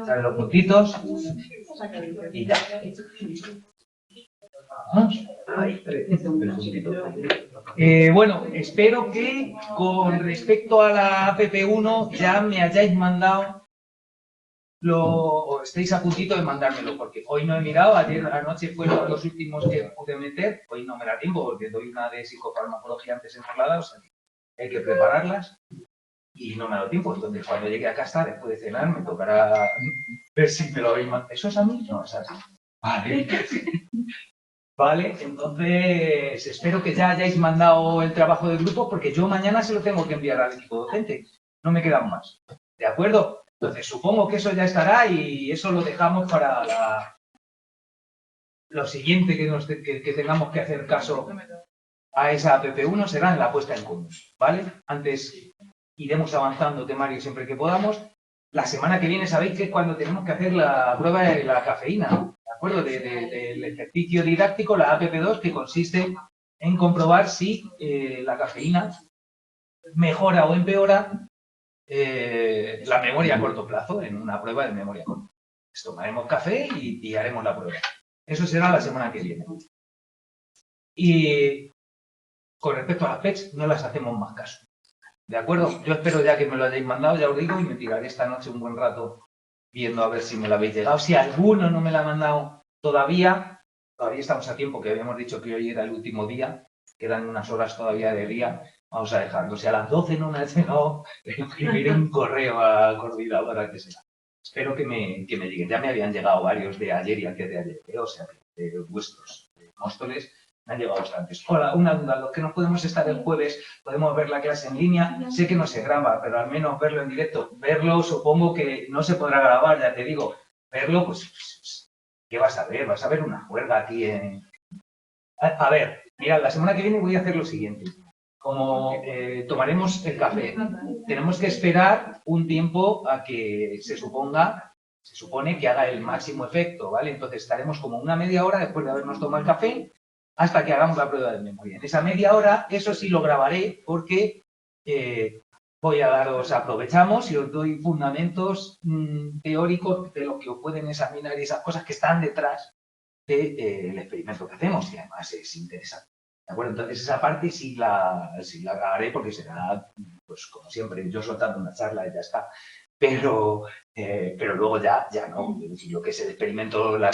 Sale los puntitos y ya. Bueno, espero que con respecto a la app1 ya me hayáis mandado o estéis a puntito de mandármelo, porque hoy no he mirado, ayer anoche fueron los últimos que pude meter, hoy no me da tiempo porque doy una de psicofarmacología antes enrolada, o sea, hay que prepararlas y no me ha dado tiempo, entonces cuando llegue a casa después de cenar me tocará ver si me lo habéis mandado. ¿Eso es a mí? No, es así. Vale. Vale, entonces espero que ya hayáis mandado el trabajo del grupo porque yo mañana se lo tengo que enviar al equipo docente. No me quedan más. ¿De acuerdo? Entonces supongo que eso ya estará y eso lo dejamos para lo siguiente que tengamos que hacer caso a esa app1 será en la puesta en común. ¿Vale? Antes iremos avanzando temario siempre que podamos. La semana que viene sabéis que es cuando tenemos que hacer la prueba de la cafeína, ¿de acuerdo? Del ejercicio didáctico, la APP2, que consiste en comprobar si la cafeína mejora o empeora la memoria a corto plazo en una prueba de memoria a corto plazo. Tomaremos café y haremos la prueba. Eso será la semana que viene. Y con respecto a las PECs, no las hacemos más caso. ¿De acuerdo? Yo espero ya que me lo hayáis mandado, ya os digo, y me tiraré esta noche un buen rato viendo a ver si me lo habéis llegado. Si alguno no me lo ha mandado todavía estamos a tiempo, que habíamos dicho que hoy era el último día, quedan unas horas todavía de día, vamos a dejarlo. Si a las 12 no me ha llegado, escribiré un correo a la coordinadora que sea. Espero que me lleguen. Ya me habían llegado varios de ayer y antes de ayer, o sea, de vuestros Móstoles. Me han llegado bastantes. Hola, una duda. Los que no podemos estar el jueves, podemos ver la clase en línea. Sé que no se graba, pero al menos verlo en directo. Verlo, supongo que no se podrá grabar, ya te digo. Verlo, pues ¿qué vas a ver? Vas a ver una juerga aquí en... A ver, mira, la semana que viene voy a hacer lo siguiente. Como tomaremos el café, tenemos que esperar un tiempo a que se supone que haga el máximo efecto, ¿vale? Entonces estaremos como una media hora después de habernos tomado el café hasta que hagamos la prueba de memoria. En esa media hora, eso sí lo grabaré porque voy a daros, aprovechamos y os doy fundamentos teóricos de lo que os pueden examinar y esas cosas que están detrás del experimento que hacemos y además es interesante. ¿De acuerdo? Entonces esa parte sí la grabaré porque será, pues como siempre, yo soltando una charla y ya está. Pero luego ya no. Lo que es el experimento, la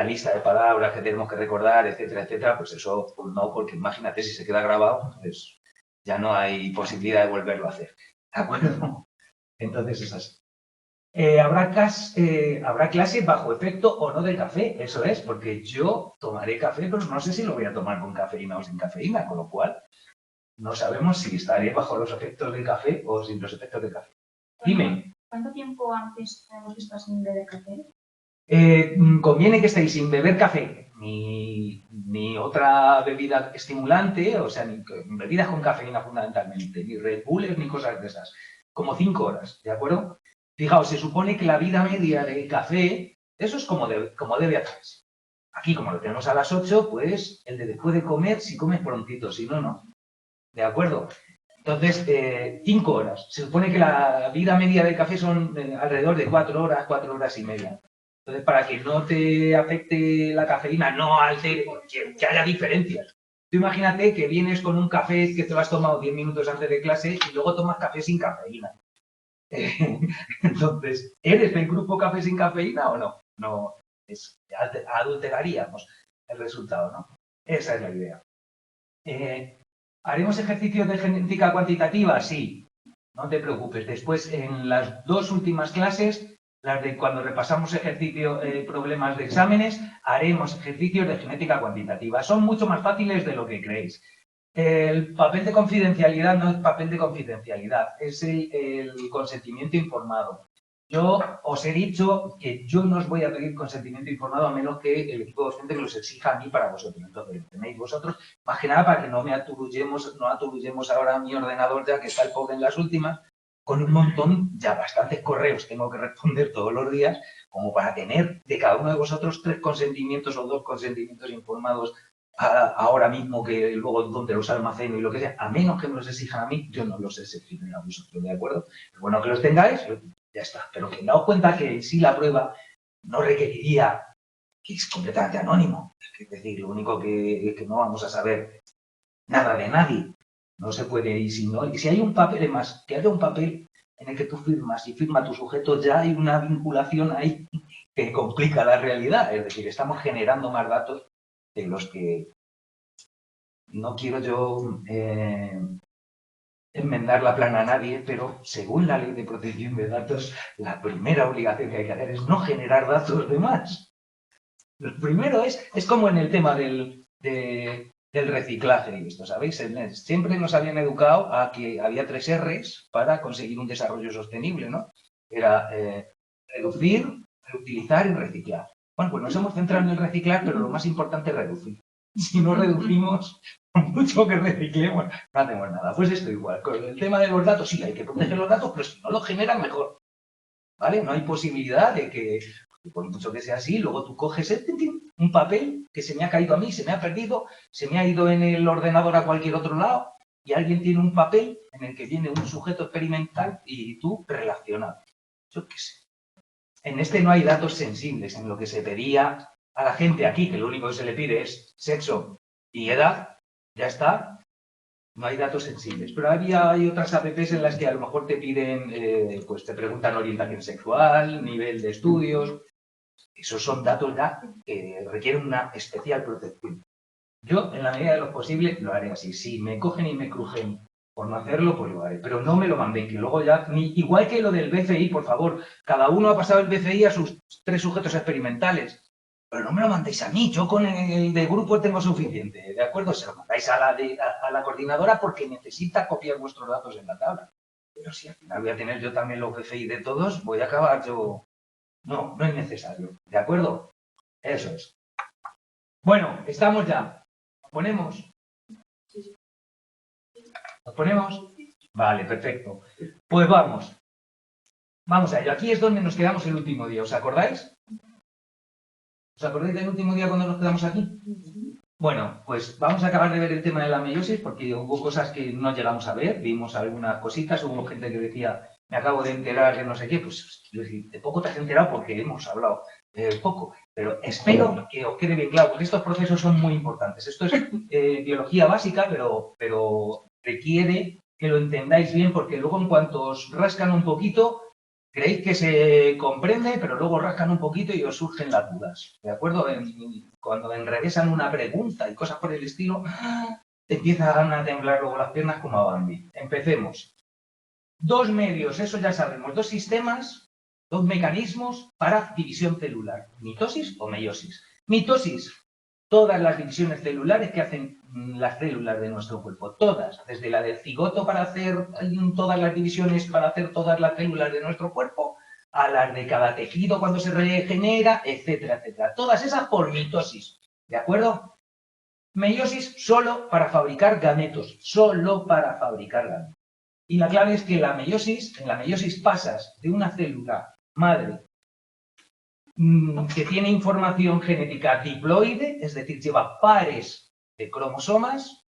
lista de palabras que tenemos que recordar, etcétera, etcétera, pues eso pues no, porque imagínate si se queda grabado, pues ya no hay posibilidad de volverlo a hacer. ¿De acuerdo? Entonces es así. ¿Habrá clase bajo efecto o no del café? Eso es, porque yo tomaré café, pero no sé si lo voy a tomar con cafeína o sin cafeína, con lo cual no sabemos si estaré bajo los efectos del café o sin los efectos del café. Dime. ¿Cuánto tiempo antes tenemos que estar sin beber café? Conviene que estéis sin beber café ni otra bebida estimulante, o sea, ni bebidas con cafeína fundamentalmente, ni Red Bulls ni cosas de esas, como 5 horas, ¿de acuerdo? Fijaos, se supone que la vida media del café, eso es como debe hacerse. Aquí, como lo tenemos a las 8, pues el de después de comer, si comes prontito, si no, no. ¿De acuerdo? Entonces, 5 horas. Se supone que la vida media del café son alrededor de 4 horas, 4 horas y media. Entonces, para que no te afecte la cafeína, no altere, que haya diferencias. Tú imagínate que vienes con un café que te lo has tomado 10 minutos antes de clase y luego tomas café sin cafeína. Entonces, ¿eres del grupo café sin cafeína o no? No, adulteraríamos el resultado, ¿no? Esa es la idea. ¿Haremos ejercicios de genética cuantitativa? Sí, no te preocupes. Después, en las 2 últimas clases, las de cuando repasamos problemas de exámenes, haremos ejercicios de genética cuantitativa. Son mucho más fáciles de lo que creéis. El papel de confidencialidad no es papel de confidencialidad, es el consentimiento informado. Yo os he dicho que yo no os voy a pedir consentimiento informado a menos que el equipo docente me los exija a mí para vosotros. Entonces, lo tenéis vosotros, más que nada para que no aturullemos ahora mi ordenador, ya que está el pobre en las últimas, con un montón, ya bastantes correos tengo que responder todos los días, como para tener de cada uno de vosotros 3 consentimientos o 2 consentimientos informados ahora mismo que luego donde los almaceno y lo que sea, a menos que me los exijan a mí, yo no los exigiré a vosotros, ¿de acuerdo? Pero bueno, que los tengáis, ya está. Pero que daos cuenta que si la prueba no requeriría que es completamente anónimo. Es decir, lo único que no vamos a saber nada de nadie. No se puede, y si hay un papel, además, que haya un papel en el que tú firmas y firma tu sujeto, ya hay una vinculación ahí que complica la realidad. Es decir, estamos generando más datos de los que no quiero yo enmendar la plana a nadie, pero según la ley de protección de datos, la primera obligación que hay que hacer es no generar datos de más. Lo primero es como en el tema del reciclaje y esto, ¿sabéis? Siempre nos habían educado a que había 3 R's para conseguir un desarrollo sostenible, ¿no? Era reducir, reutilizar y reciclar. Bueno, pues nos hemos centrado en el reciclar, pero lo más importante es reducir. Si no reducimos, por mucho que reciclemos, no hacemos nada. Pues esto igual. Con el tema de los datos, sí, hay que proteger los datos, pero si no los generan, mejor. ¿Vale? No hay posibilidad de que, por mucho que sea así, luego tú coges un papel que se me ha caído a mí, se me ha perdido, se me ha ido en el ordenador a cualquier otro lado, y alguien tiene un papel en el que viene un sujeto experimental y tú relacionado. Yo qué sé. En este no hay datos sensibles, en lo que se pedía a la gente aquí, que lo único que se le pide es sexo y edad, ya está, no hay datos sensibles. Pero hay otras apps en las que a lo mejor te piden, pues te preguntan orientación sexual, nivel de estudios. Esos son datos ya que requieren una especial protección. Yo, en la medida de lo posible, lo haré así. Si me cogen y me crujen por no hacerlo, pues lo haré. Pero no me lo mandéis, que luego ya, igual que lo del BCI, por favor, cada uno ha pasado el BCI a sus 3 sujetos experimentales. Pero no me lo mandéis a mí, yo con el de grupo tengo suficiente, ¿de acuerdo? Se lo mandáis a la coordinadora porque necesita copiar vuestros datos en la tabla. Pero si al final voy a tener yo también los BCI de todos, voy a acabar yo... No, no es necesario, ¿de acuerdo? Eso es. Bueno, estamos ya. ¿Nos ponemos? ¿Nos ponemos? Vale, perfecto. Pues vamos. Vamos a ello. Aquí es donde nos quedamos el último día. ¿Os acordáis? ¿Os acordáis del último día cuando nos quedamos aquí? Bueno, pues vamos a acabar de ver el tema de la meiosis porque hubo cosas que no llegamos a ver. Vimos algunas cositas. Hubo gente que decía, me acabo de enterar de no sé qué. Pues de poco te has enterado porque hemos hablado poco. Pero espero que os quede bien claro porque estos procesos son muy importantes. Esto es biología básica, pero requiere que lo entendáis bien porque luego en cuanto os rascan un poquito, creéis que se comprende, pero luego rascan un poquito y os surgen las dudas, ¿de acuerdo? Cuando enrevesan una pregunta y cosas por el estilo, te empiezan a temblar luego las piernas como a Bambi. Empecemos. 2 medios, eso ya sabemos, 2 sistemas, 2 mecanismos para división celular, mitosis o meiosis. Mitosis, todas las divisiones celulares que hacen las células de nuestro cuerpo, todas, desde la del cigoto para hacer todas las divisiones, para hacer todas las células de nuestro cuerpo, a las de cada tejido cuando se regenera, etcétera, etcétera. Todas esas por mitosis, ¿de acuerdo? Meiosis solo para fabricar gametos, solo para fabricar gametos. Y la clave es que en la meiosis pasas de una célula madre que tiene información genética diploide, es decir, lleva pares de cromosomas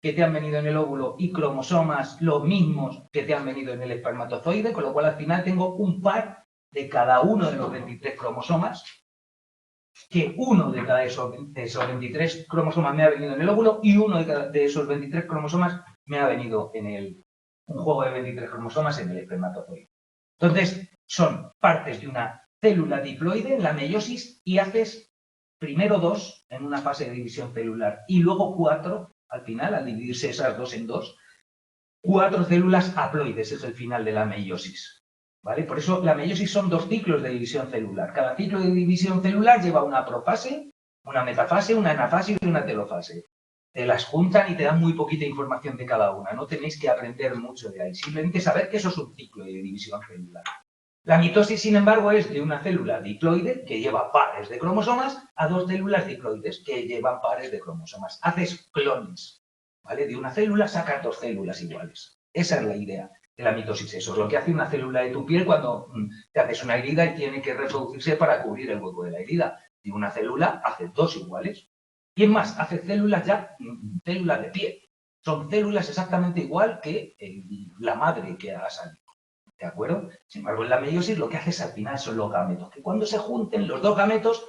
que te han venido en el óvulo y cromosomas los mismos que te han venido en el espermatozoide, con lo cual al final tengo un par de cada uno de los 23 cromosomas, que uno de cada esos 23 cromosomas me ha venido en el óvulo y uno de esos 23 cromosomas me ha venido en un juego de 23 cromosomas en el espermatozoide. Entonces, son partes de una célula diploide en la meiosis y haces primero 2 en una fase de división celular y luego 4 al final, al dividirse esas 2 en 2, 4 células haploides es el final de la meiosis. ¿Vale? Por eso la meiosis son 2 ciclos de división celular. Cada ciclo de división celular lleva una profase, una metafase, una anafase y una telofase. Te las juntan y te dan muy poquita información de cada una. No tenéis que aprender mucho de ahí. Simplemente saber que eso es un ciclo de división celular. La mitosis, sin embargo, es de una célula diploide que lleva pares de cromosomas a 2 células diploides que llevan pares de cromosomas. Haces clones, ¿vale? De una célula sacas 2 células iguales. Esa es la idea de la mitosis. Eso es lo que hace una célula de tu piel cuando te haces una herida y tiene que reproducirse para cubrir el hueco de la herida. Y una célula hace dos iguales. Y es más, hace células ya, células de pie. Son células exactamente igual que la madre que ha salido. ¿De acuerdo? Sin embargo, en la meiosis lo que hace es al final son los gametos, que cuando se junten los dos gametos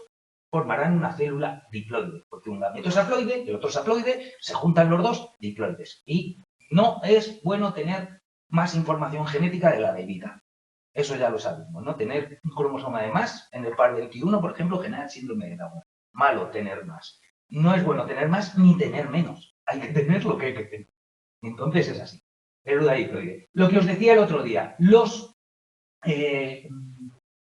formarán una célula diploide, porque un gameto es haploide y el otro es haploide, se juntan los dos diploides. Y no es bueno tener más información genética de la debida. Eso ya lo sabemos, ¿no? Tener un cromosoma de más en el par 21, por ejemplo, genera el síndrome de Down. Malo tener más. No es bueno tener más ni tener menos. Hay que tener lo que hay que tener. Entonces es así. Célula diploide. Lo que os decía el otro día, los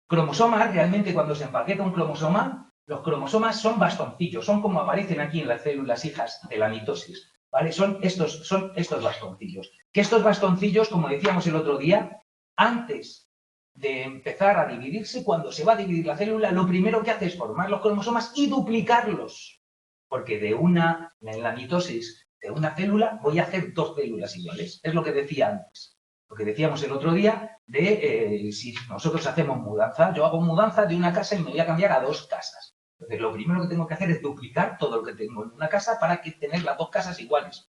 cromosomas, realmente cuando se empaqueta un cromosoma, los cromosomas son bastoncillos, son como aparecen aquí en las células hijas de la mitosis, ¿vale? Son estos bastoncillos. Que estos bastoncillos, como decíamos el otro día, antes de empezar a dividirse, cuando se va a dividir la célula, lo primero que hace es formar los cromosomas y duplicarlos. Porque en la mitosis de una célula voy a hacer dos células iguales. Es lo que decía antes. Lo que decíamos el otro día de si nosotros hacemos mudanza, yo hago mudanza de una casa y me voy a cambiar a dos casas. Entonces, lo primero que tengo que hacer es duplicar todo lo que tengo en una casa para que tener las dos casas iguales.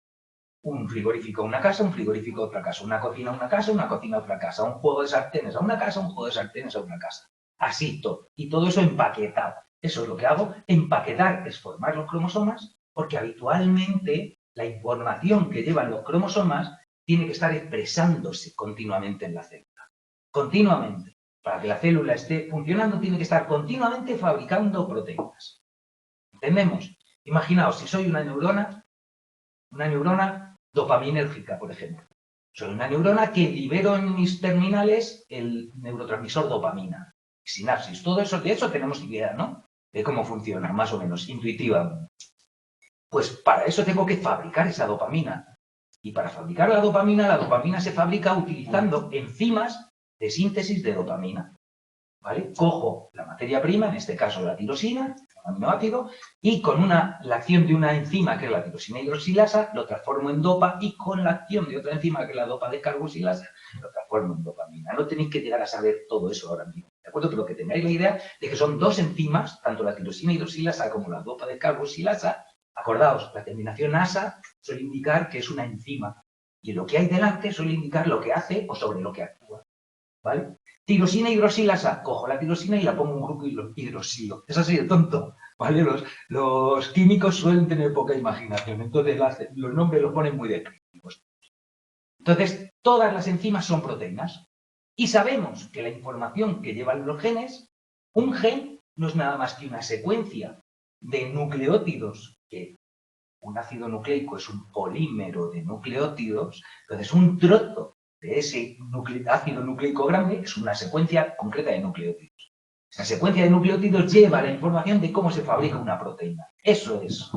Un frigorífico a una casa, un frigorífico a otra casa, una cocina a una casa, una cocina a otra casa, un juego de sartenes a una casa, un juego de sartenes a una casa. Así todo. Y todo eso empaquetado. Eso es lo que hago. Empaquetar es formar los cromosomas, porque habitualmente la información que llevan los cromosomas tiene que estar expresándose continuamente en la célula. Continuamente. Para que la célula esté funcionando, tiene que estar continuamente fabricando proteínas. ¿Entendemos? Imaginaos, si soy una neurona dopaminérgica, por ejemplo. Soy una neurona que libero en mis terminales el neurotransmisor dopamina. Sinapsis, todo eso, de eso tenemos idea, ¿no? De cómo funciona, más o menos, intuitivamente. Pues para eso tengo que fabricar esa dopamina. Y para fabricar la dopamina se fabrica utilizando enzimas de síntesis de dopamina. ¿Vale? Cojo la materia prima, en este caso la tirosina, un aminoácido, y con la acción de una enzima, que es la tirosina hidroxilasa, lo transformo en dopa, y con la acción de otra enzima, que es la dopa descarboxilasa, lo transformo en dopamina. No tenéis que llegar a saber todo eso ahora mismo, ¿de acuerdo? Pero que tengáis la idea de que son dos enzimas, tanto la tirosina hidroxilasa como la dopa descarboxilasa. Acordaos, la terminación asa suele indicar que es una enzima, y lo que hay delante suele indicar lo que hace o sobre lo que actúa, ¿vale? Tirosina hidroxilasa, cojo la tirosina y la pongo en un grupo hidroxilo. Es así de tonto, ¿vale? Los químicos suelen tener poca imaginación, entonces los nombres los ponen muy descriptivos. Entonces, todas las enzimas son proteínas. Y sabemos que la información que llevan los genes, un gen no es nada más que una secuencia de nucleótidos, que un ácido nucleico es un polímero de nucleótidos, entonces un trozo de ese ácido nucleico grande es una secuencia concreta de nucleótidos. Esa secuencia de nucleótidos lleva la información de cómo se fabrica una proteína. Eso es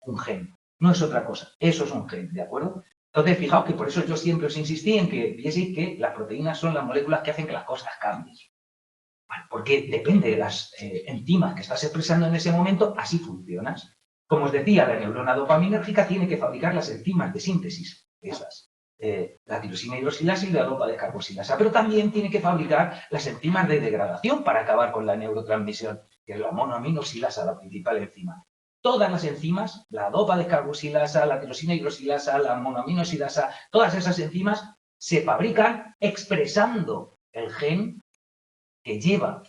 un gen, no es otra cosa. Eso es un gen, ¿de acuerdo? Entonces, fijaos que por eso yo siempre os insistí en que vieseis que las proteínas son las moléculas que hacen que las cosas cambien. Bueno, porque depende de las enzimas que estás expresando en ese momento, así funcionas. Como os decía, la neurona dopaminérgica tiene que fabricar las enzimas de síntesis, esas. La tirosina hidroxilasa y la dopa descarboxilasa, pero también tiene que fabricar las enzimas de degradación para acabar con la neurotransmisión, que es la monoaminoxilasa, la principal enzima. Todas las enzimas, la dopa descarboxilasa, la tirosina hidroxilasa, la monoaminoxilasa, todas esas enzimas se fabrican expresando el gen que lleva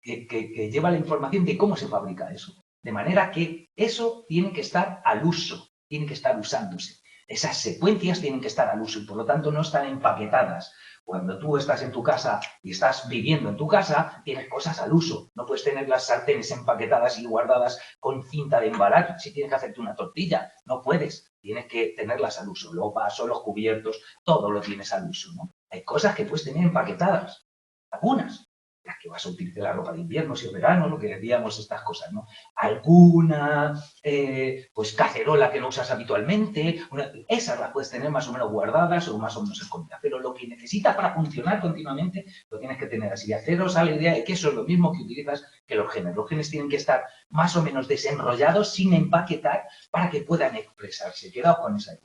que lleva la información de cómo se fabrica eso. De manera que eso tiene que estar al uso, tiene que estar usándose. Esas secuencias tienen que estar al uso y por lo tanto no están empaquetadas. Cuando tú estás en tu casa y estás viviendo en tu casa, tienes cosas al uso. No puedes tener las sartenes empaquetadas y guardadas con cinta de embalar. Si tienes que hacerte una tortilla, no puedes. Tienes que tenerlas al uso. Los vasos, los cubiertos, todo lo tienes al uso, ¿no? Hay cosas que puedes tener empaquetadas. Algunas. Las que vas a utilizar la ropa de invierno, si es verano, lo que decíamos, estas cosas, ¿no? Alguna, pues, cacerola que no usas habitualmente, esas las puedes tener más o menos guardadas o más o menos escondidas, pero lo que necesitas para funcionar continuamente lo tienes que tener así. Haceros a la idea de que eso es lo mismo que utilizas que los genes. Los genes tienen que estar más o menos desenrollados, sin empaquetar, para que puedan expresarse. Quedaos con esa idea.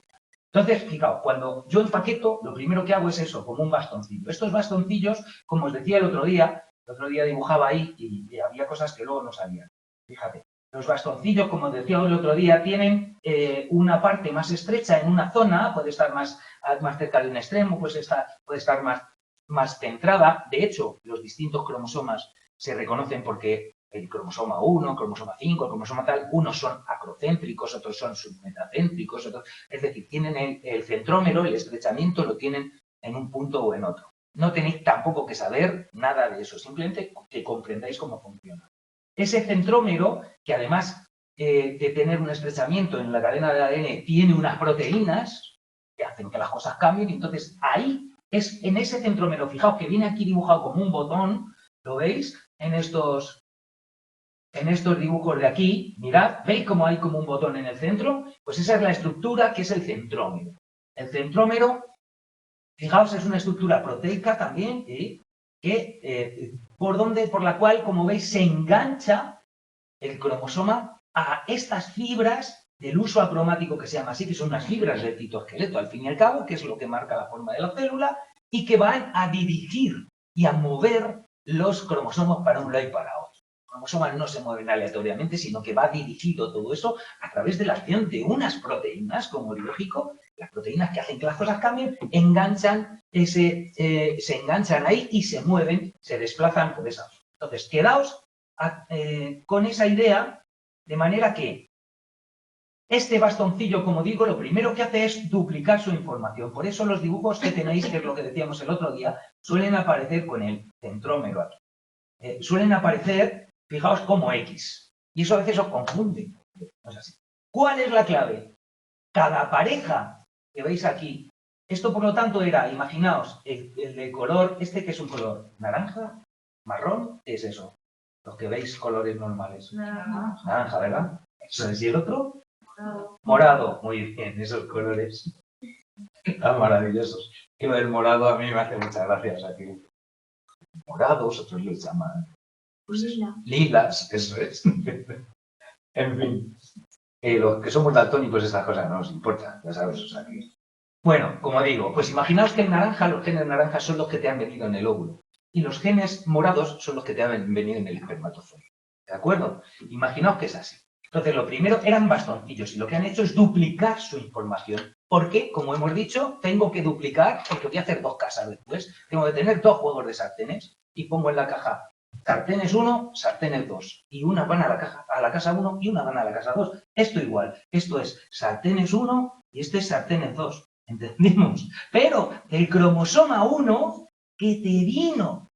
Entonces, fijaos, cuando yo empaqueto, lo primero que hago es eso, como un bastoncillo. Estos bastoncillos, como os decía el otro día, El otro día dibujaba ahí y había cosas que luego no sabían. Fíjate, los bastoncillos, como decía el otro día, tienen una parte más estrecha en una zona, puede estar más cerca de un extremo, puede estar más centrada. De hecho, los distintos cromosomas se reconocen porque el cromosoma 1, cromosoma 5, el cromosoma tal, unos son acrocéntricos, otros son submetacéntricos, es decir, tienen el centrómero, el estrechamiento lo tienen en un punto o en otro. No tenéis tampoco que saber nada de eso, simplemente que comprendáis cómo funciona. Ese centrómero, que además de tener un estrechamiento en la cadena de ADN, tiene unas proteínas que hacen que las cosas cambien, y entonces ahí es en ese centrómero, fijaos que viene aquí dibujado como un botón, ¿lo veis? En estos dibujos de aquí, mirad, ¿veis cómo hay como un botón en el centro? Pues esa es la estructura que es el centrómero. El centrómero, fijaos, es una estructura proteica también, por la cual, como veis, se engancha el cromosoma a estas fibras del uso acromático, que se llama así, que son unas fibras del citoesqueleto, al fin y al cabo, que es lo que marca la forma de la célula, y que van a dirigir y a mover los cromosomas para un lado y para otro. Los cromosomas no se mueven aleatoriamente, sino que va dirigido todo eso a través de la acción de unas proteínas, como lógico, las proteínas que hacen que las cosas cambien, se enganchan ahí y se mueven, se desplazan por esa. Entonces, quedaos con esa idea, de manera que este bastoncillo, como digo, lo primero que hace es duplicar su información. Por eso los dibujos que tenéis, que es lo que decíamos el otro día, suelen aparecer con el centrómero aquí. Suelen aparecer, fijaos, como X. Y eso a veces os confunde. No es así. ¿Cuál es la clave? Cada pareja que veis aquí, esto por lo tanto era, imaginaos, el de color, que es un color naranja, marrón, ¿qué es eso? Los que veis colores normales. Naranja, ¿verdad? Eso es. ¿Y el otro? Morado. Morado. Muy bien, esos colores. Tan maravillosos. Y lo del morado a mí me hace mucha gracia. O sea, que morados, otros les llaman pues, lilas, eso es. En fin. Los que somos daltónicos, estas cosas no nos importan, ya sabes. O sea, que... Bueno, como digo, pues imaginaos que en naranja, los genes naranjas son los que te han venido en el óvulo. Y los genes morados son los que te han venido en el espermatozoide. ¿De acuerdo? Imaginaos que es así. Entonces, lo primero eran bastoncillos y lo que han hecho es duplicar su información. Porque, como hemos dicho, tengo que duplicar, porque voy a hacer dos casas después. Tengo que tener dos juegos de sartenes y pongo en la caja sartenes 1, sartenes 2. Y una van a la casa 1 y una van a la casa 2. Esto igual. Esto es sartenes 1 y este es sartenes 2. ¿Entendimos? Pero el cromosoma 1 que te vino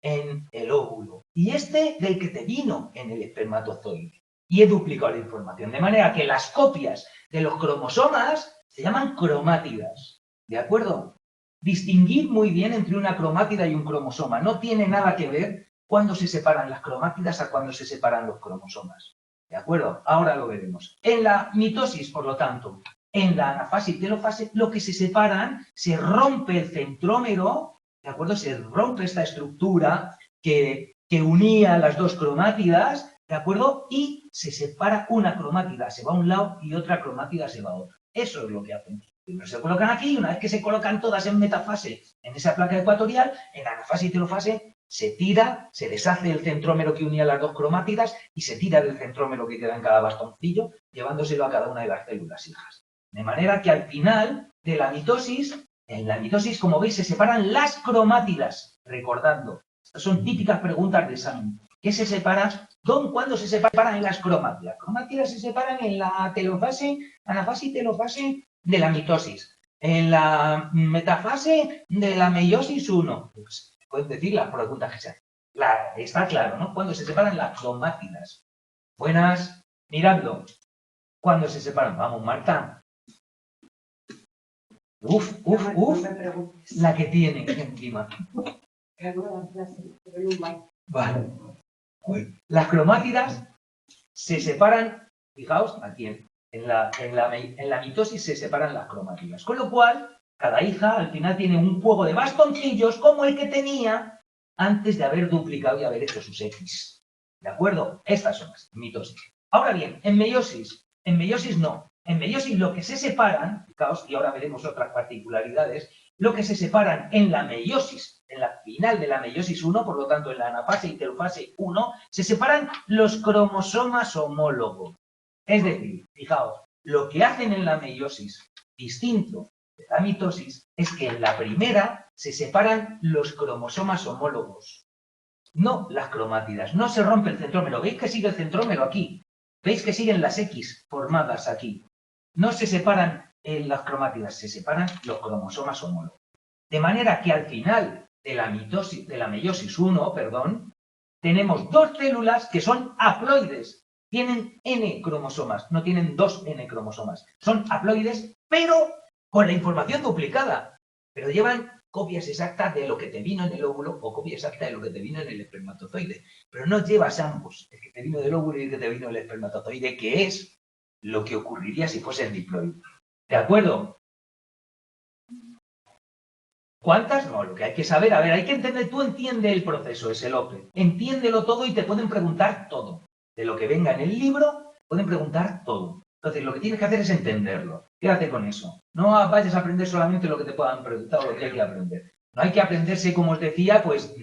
en el óvulo y este del que te vino en el espermatozoide. Y he duplicado la información. De manera que las copias de los cromosomas se llaman cromátidas. ¿De acuerdo? Distinguid muy bien entre una cromátida y un cromosoma. No tiene nada que ver cuando se separan las cromátidas a cuando se separan los cromosomas. ¿De acuerdo? Ahora lo veremos. En la mitosis, por lo tanto, en la anafase y telofase, lo que se separan, se rompe el centrómero, ¿de acuerdo? Se rompe esta estructura que unía las dos cromátidas, ¿de acuerdo? Y se separa una cromátida, se va a un lado y otra cromátida se va a otro. Eso es lo que hacen. Primero se colocan aquí y una vez que se colocan todas en metafase, en esa placa ecuatorial, en anafase y telofase, se tira, se deshace el centrómero que unía las dos cromátidas y se tira del centrómero que queda en cada bastoncillo, llevándoselo a cada una de las células hijas. De manera que al final de la mitosis, en la mitosis, como veis, se separan las cromátidas, recordando. Estas son típicas preguntas de examen. ¿Qué se separa? ¿Cuándo se separan las cromátidas? Las cromátidas se separan en la telofase, anafase y telofase de la mitosis. En la metafase de la meiosis 1. Pues, puedes decir las preguntas que sean. Está claro, ¿no? Cuando se separan las cromátidas. Buenas, miradlo. ¿Cuándo se separan? Vamos, Marta. Uf, la que tiene encima. Vale. Las cromátidas se separan, fijaos, aquí en la mitosis se separan las cromátidas. Con lo cual, cada hija al final tiene un juego de bastoncillos como el que tenía antes de haber duplicado y haber hecho sus X. ¿De acuerdo? Estas son las mitosis. Ahora bien, en meiosis no. En meiosis lo que se separan, fijaos, y ahora veremos otras particularidades, lo que se separan en la meiosis, en la final de la meiosis 1, por lo tanto en la anafase y telofase 1, se separan los cromosomas homólogos. Es decir, fijaos, lo que hacen en la meiosis, distinto de la mitosis, es que en la primera se separan los cromosomas homólogos, no las cromátidas. No se rompe el centrómero. ¿Veis que sigue el centrómero aquí? ¿Veis que siguen las X formadas aquí? No se separan las cromátidas, se separan los cromosomas homólogos. De manera que al final de la meiosis 1, tenemos dos células que son haploides. Tienen N cromosomas, no tienen 2N cromosomas. Son haploides, pero con la información duplicada. Pero llevan copias exactas de lo que te vino en el óvulo o copia exacta de lo que te vino en el espermatozoide. Pero no llevas ambos, el que te vino del óvulo y el que te vino del espermatozoide, que es lo que ocurriría si fuese el diploide. ¿De acuerdo? ¿Cuántas? No, lo que hay que saber, a ver, hay que entender, tú entiende el proceso, ese Lope. Entiéndelo todo y te pueden preguntar todo. De lo que venga en el libro, pueden preguntar todo. Entonces, lo que tienes que hacer es entenderlo. Quédate con eso. No vayas a aprender solamente lo que te puedan preguntar o lo que hay que aprender. No hay que aprenderse, como os decía, pues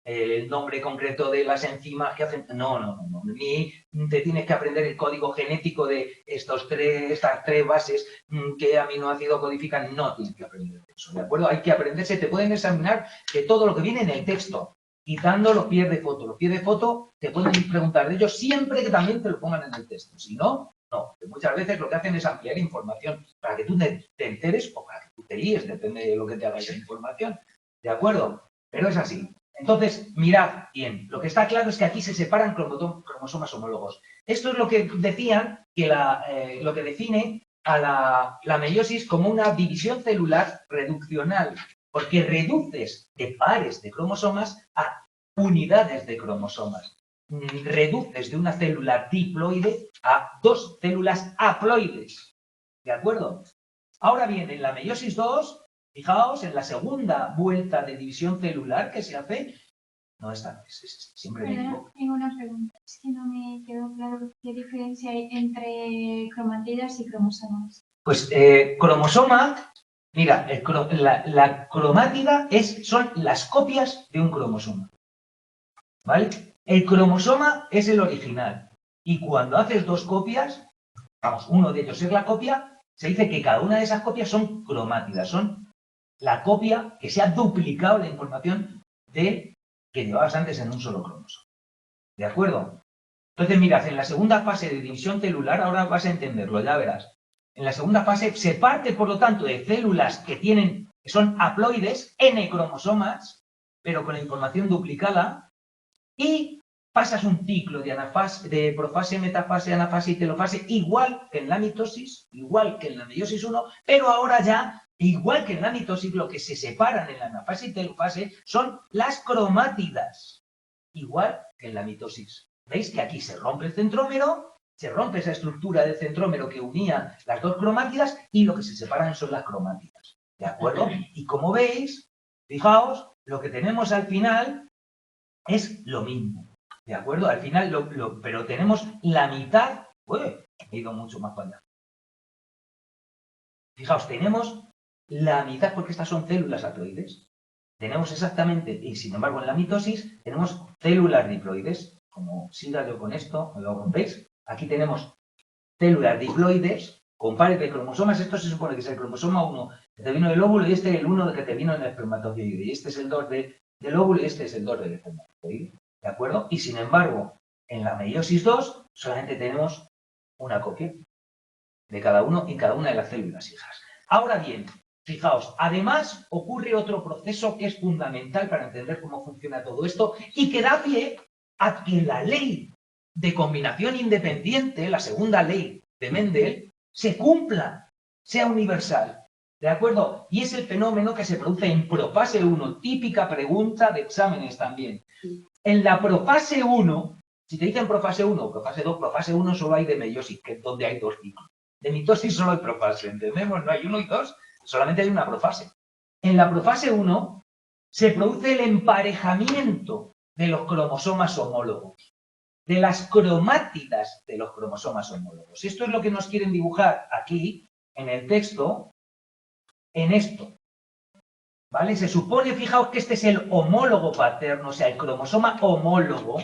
el nombre concreto de las enzimas que hacen. No. Ni te tienes que aprender el código genético de estas tres bases que aminoácido codifican. No tienes que aprender eso, ¿de acuerdo? Hay que aprenderse, te pueden examinar de todo lo que viene en el texto, quitando los pies de foto. Los pies de foto te pueden preguntar de ellos siempre que también te lo pongan en el texto. Si no, no. Muchas veces lo que hacen es ampliar información para que tú te enteres o para que tú te líes, depende de lo que te haga esa información. ¿De acuerdo? Pero es así. Entonces, mirad bien, lo que está claro es que aquí se separan cromosomas homólogos. Esto es lo que decían, que lo que define a la meiosis como una división celular reduccional, porque reduces de pares de cromosomas a unidades de cromosomas. Reduces de una célula diploide a dos células haploides. ¿De acuerdo? Ahora bien, en la meiosis 2, fijaos, en la segunda vuelta de división celular que se hace, no está, siempre me equivoco. Tengo una pregunta, es que no me quedó claro qué diferencia hay entre cromátidas y cromosomas. Pues cromosoma, mira, la cromátida son las copias de un cromosoma, ¿vale? El cromosoma es el original y cuando haces dos copias, vamos, uno de ellos es la copia, se dice que cada una de esas copias son cromátidas, son la copia que se ha duplicado la información de que llevabas antes en un solo cromosoma. ¿De acuerdo? Entonces, mirad, en la segunda fase de división celular, ahora vas a entenderlo, ya verás. En la segunda fase se parte, por lo tanto, de células que son haploides, N cromosomas, pero con la información duplicada, y pasas un ciclo de profase, metafase, anafase y telofase, igual que en la mitosis, igual que en la meiosis 1, pero ahora ya, igual que en la mitosis, lo que se separan en la anafase y telofase son las cromátidas, igual que en la mitosis. ¿Veis que aquí se rompe el centrómero? Se rompe esa estructura del centrómero que unía las dos cromátidas y lo que se separan son las cromátidas. ¿De acuerdo? Y como veis, fijaos, lo que tenemos al final es lo mismo, ¿de acuerdo? Al final, pero tenemos la mitad. He ido mucho más para allá. Fijaos, tenemos la mitad, porque estas son células haploides. Tenemos exactamente, y sin embargo en la mitosis, tenemos células diploides. Como siga yo con esto, ¿lo rompéis? Aquí tenemos células diploides con pares de cromosomas. Esto se supone que es el cromosoma 1 que te vino del óvulo y este es el 1 que te vino en el espermatozoide. Y este es el 2 del óvulo y este es el 2 del espermatozoide. ¿De acuerdo? Y sin embargo, en la meiosis 2 solamente tenemos una copia de cada uno y cada una de las células hijas. Ahora bien, fijaos, además ocurre otro proceso que es fundamental para entender cómo funciona todo esto y que da pie a que la ley de combinación independiente, la segunda ley de Mendel, se cumpla, sea universal. ¿De acuerdo? Y es el fenómeno que se produce en profase 1, típica pregunta de exámenes también. En la profase 1, si te dicen profase 1 profase 2, profase 1 solo hay de meiosis, que es donde hay dos ciclos. De mitosis solo hay profase, ¿entendemos? No hay 1 y 2, solamente hay una profase. En la profase 1 se produce el emparejamiento de los cromosomas homólogos, de las cromátidas de los cromosomas homólogos. Esto es lo que nos quieren dibujar aquí, en el texto, en esto. ¿vale? Se supone, fijaos que este es el homólogo paterno, o sea, el cromosoma homólogo,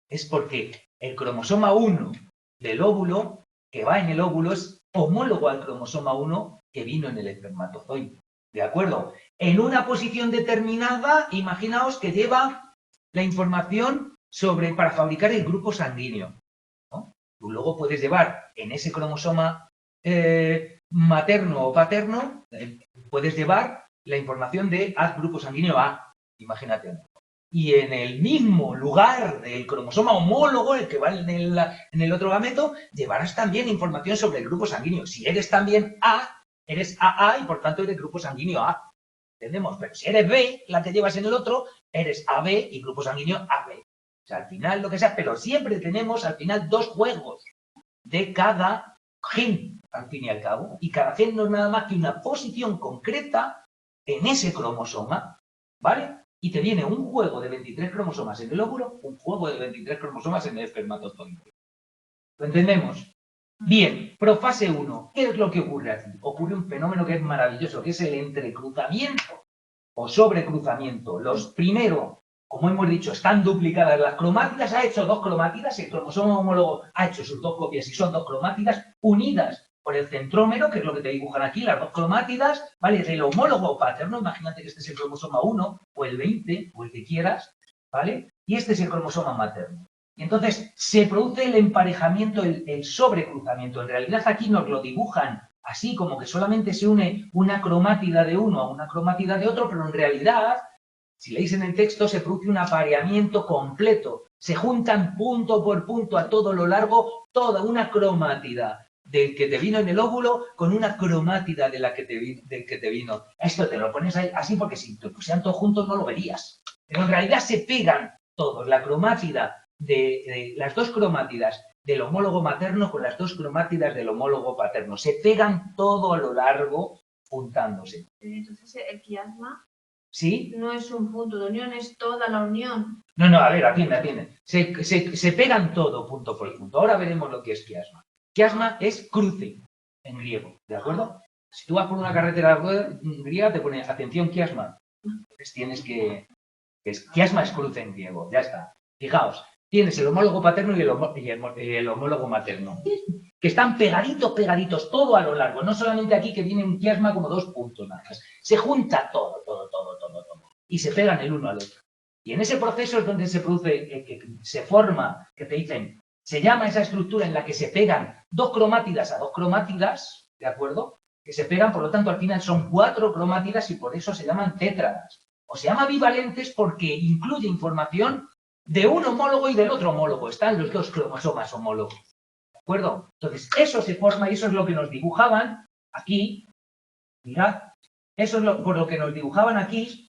es porque el cromosoma 1 del óvulo, que va en el óvulo, es homólogo al cromosoma 1 que vino en el espermatozoide. ¿De acuerdo? En una posición determinada, imaginaos que lleva la información para fabricar el grupo sanguíneo, ¿no? Tú luego puedes llevar en ese cromosoma materno o paterno, puedes llevar la información de haz grupo sanguíneo A, imagínate. Y en el mismo lugar del cromosoma homólogo, el que va en el otro gameto, llevarás también información sobre el grupo sanguíneo. Si eres también A, eres AA y por tanto eres grupo sanguíneo A. ¿Entendemos? Pero si eres B, la que llevas en el otro, eres AB y grupo sanguíneo AB. O sea, al final lo que sea, pero siempre tenemos al final dos juegos de cada gen, al fin y al cabo. Y cada gen no es nada más que una posición concreta en ese cromosoma, ¿vale? Y te viene un juego de 23 cromosomas en el óvulo, un juego de 23 cromosomas en el espermatozoide. ¿Lo entendemos? Bien, profase 1. ¿Qué es lo que ocurre aquí? Ocurre un fenómeno que es maravilloso, que es el entrecruzamiento o sobrecruzamiento. Los primero, como hemos dicho, están duplicadas las cromátidas, ha hecho dos cromátidas, el cromosoma homólogo ha hecho sus dos copias y son dos cromátidas unidas por el centrómero, que es lo que te dibujan aquí, las dos cromátidas, ¿vale? Del homólogo paterno, imagínate que este es el cromosoma 1, o el 20, o el que quieras, ¿vale? Y este es el cromosoma materno. Y entonces se produce el emparejamiento, el sobrecruzamiento. En realidad aquí nos lo dibujan así, como que solamente se une una cromátida de uno a una cromátida de otro, pero en realidad, si leéis en el texto, se produce un apareamiento completo. Se juntan punto por punto a todo lo largo toda una cromátida del que te vino en el óvulo con una cromátida del que te vino. Esto te lo pones ahí así porque si te pusieran todos juntos no lo verías. Pero en realidad se pegan todos, la cromatida de las dos cromátidas del homólogo materno con las dos cromátidas del homólogo paterno. Se pegan todo a lo largo juntándose. Entonces el quiasma ¿Sí? no es un punto de unión, es toda la unión. No, a ver, atiende. Se pegan todo punto por punto. Ahora veremos lo que es quiasma. Quiasma es cruce en griego, ¿de acuerdo? Si tú vas por una carretera griega te pone atención quiasma. Pues tienes que... Quiasma es cruce en griego, ya está. Fijaos, tienes el homólogo paterno y el homólogo materno, que están pegaditos, todo a lo largo. No solamente aquí que viene un quiasma como dos puntos nada más. Se junta todo. Y se pegan el uno al otro. Y en ese proceso es donde se produce, que se forma, que te dicen, se llama esa estructura en la que se pegan dos cromátidas a dos cromátidas, ¿de acuerdo? Que se pegan, por lo tanto, al final son 4 cromátidas y por eso se llaman tétradas. O se llama bivalentes porque incluye información de un homólogo y del otro homólogo. Están los dos cromosomas homólogos. ¿De acuerdo? Entonces, eso se forma y eso es lo que nos dibujaban aquí. Mirad, eso es por lo que nos dibujaban aquí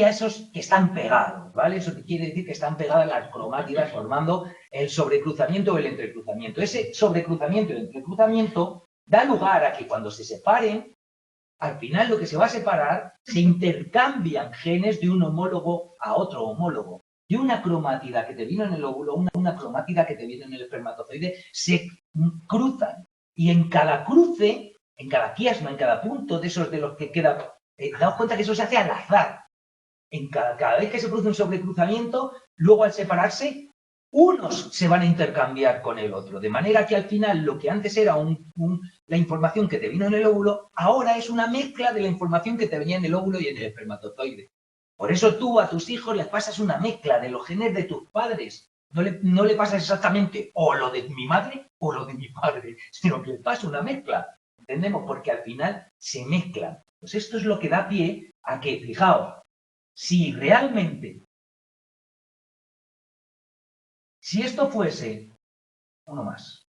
a esos que están pegados, ¿vale? Eso quiere decir que están pegadas las cromátidas formando el sobrecruzamiento o el entrecruzamiento. Ese sobrecruzamiento y entrecruzamiento da lugar a que cuando se separen, al final lo que se va a separar, se intercambian genes de un homólogo a otro homólogo. De una cromátida que te vino en el óvulo, una cromátida que te vino en el espermatozoide, se cruzan. Y en cada cruce, en cada quiasma, en cada punto de esos de los que queda, daos cuenta que eso se hace al azar. En cada vez que se produce un sobrecruzamiento, luego al separarse, unos se van a intercambiar con el otro. De manera que al final lo que antes era la información que te vino en el óvulo, ahora es una mezcla de la información que te venía en el óvulo y en el espermatozoide. Por eso tú a tus hijos les pasas una mezcla de los genes de tus padres. No le pasas exactamente o lo de mi madre o lo de mi padre, sino que le pasas una mezcla. ¿Entendemos? Porque al final se mezclan. Pues esto es lo que da pie a que, fijaos, si realmente, si esto fuese, uno más,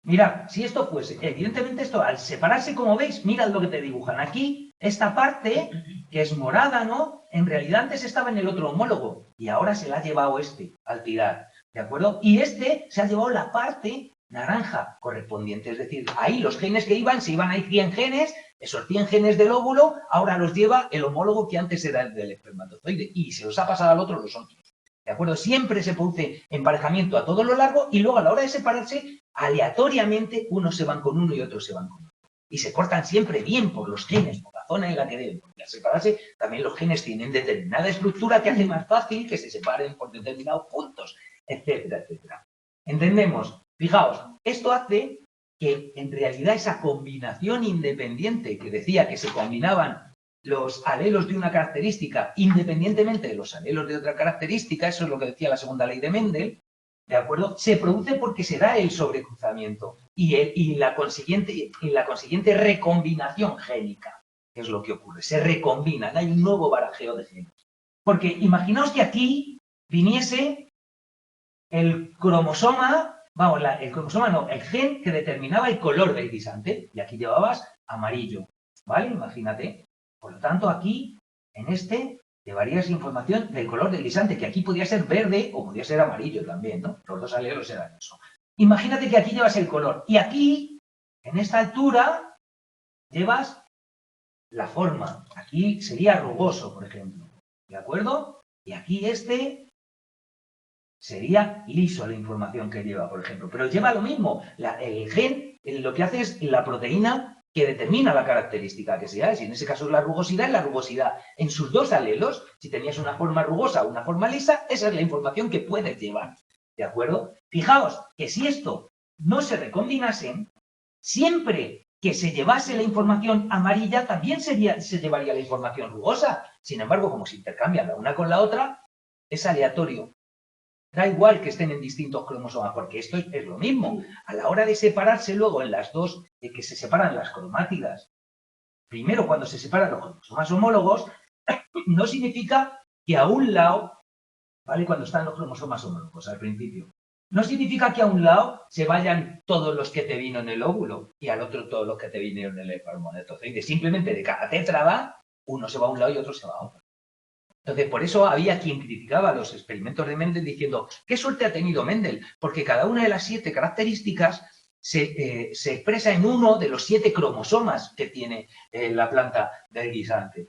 mirad, si esto fuese, evidentemente esto al separarse, como veis, mirad lo que te dibujan aquí, esta parte, que es morada, ¿no? En realidad antes estaba en el otro homólogo y ahora se la ha llevado este al tirar, ¿de acuerdo? Y este se ha llevado la parte naranja correspondiente, es decir, ahí los genes que iban, se iban ahí 100 genes, esos 100 genes del óvulo, ahora los lleva el homólogo que antes era el del espermatozoide y se los ha pasado al otro los otros. ¿De acuerdo? Siempre se produce emparejamiento a todo lo largo y luego a la hora de separarse, aleatoriamente, unos se van con uno y otros se van con otro. Y se cortan siempre bien por los genes, por la zona en la que deben separarse, también los genes tienen determinada estructura que hace más fácil que se separen por determinados puntos, etcétera, etcétera. ¿Entendemos? Fijaos, esto hace que en realidad esa combinación independiente que decía que se combinaban los alelos de una característica independientemente de los alelos de otra característica, eso es lo que decía la segunda ley de Mendel, ¿de acuerdo? Se produce porque se da el sobrecruzamiento y la consiguiente recombinación génica, que es lo que ocurre. Se recombinan, hay un nuevo barajeo de genes. Porque imaginaos que aquí viniese el cromosoma, el gen que determinaba el color del guisante, y aquí llevabas amarillo, ¿vale? Imagínate. Por lo tanto, aquí, en este, llevarías información del color del guisante, que aquí podía ser verde o podía ser amarillo también, ¿no? Los dos alelos eran eso. Imagínate que aquí llevas el color, y aquí, en esta altura, llevas la forma. Aquí sería rugoso, por ejemplo, ¿de acuerdo? Y aquí este sería liso la información que lleva, por ejemplo. Pero lleva lo mismo. El gen lo que hace es la proteína que determina la característica que sea. Si en ese caso es la rugosidad en sus dos alelos, si tenías una forma rugosa o una forma lisa, esa es la información que puedes llevar. ¿De acuerdo? Fijaos que si esto no se recombinasen, siempre que se llevase la información amarilla, también se llevaría la información rugosa. Sin embargo, como se intercambian la una con la otra, es aleatorio. Da igual que estén en distintos cromosomas, porque esto es lo mismo. A la hora de separarse luego en las dos, de que se separan las cromátidas, primero cuando se separan los cromosomas homólogos, no significa que a un lado, ¿vale? Cuando están los cromosomas homólogos al principio, no significa que a un lado se vayan todos los que te vino en el óvulo y al otro todos los que te vinieron en el espermatozoide. Simplemente de cada tétrada, uno se va a un lado y otro se va a otro. Entonces, por eso había quien criticaba los experimentos de Mendel diciendo, ¿qué suerte ha tenido Mendel? Porque cada una de las 7 características se expresa en uno de los 7 cromosomas que tiene la planta del guisante.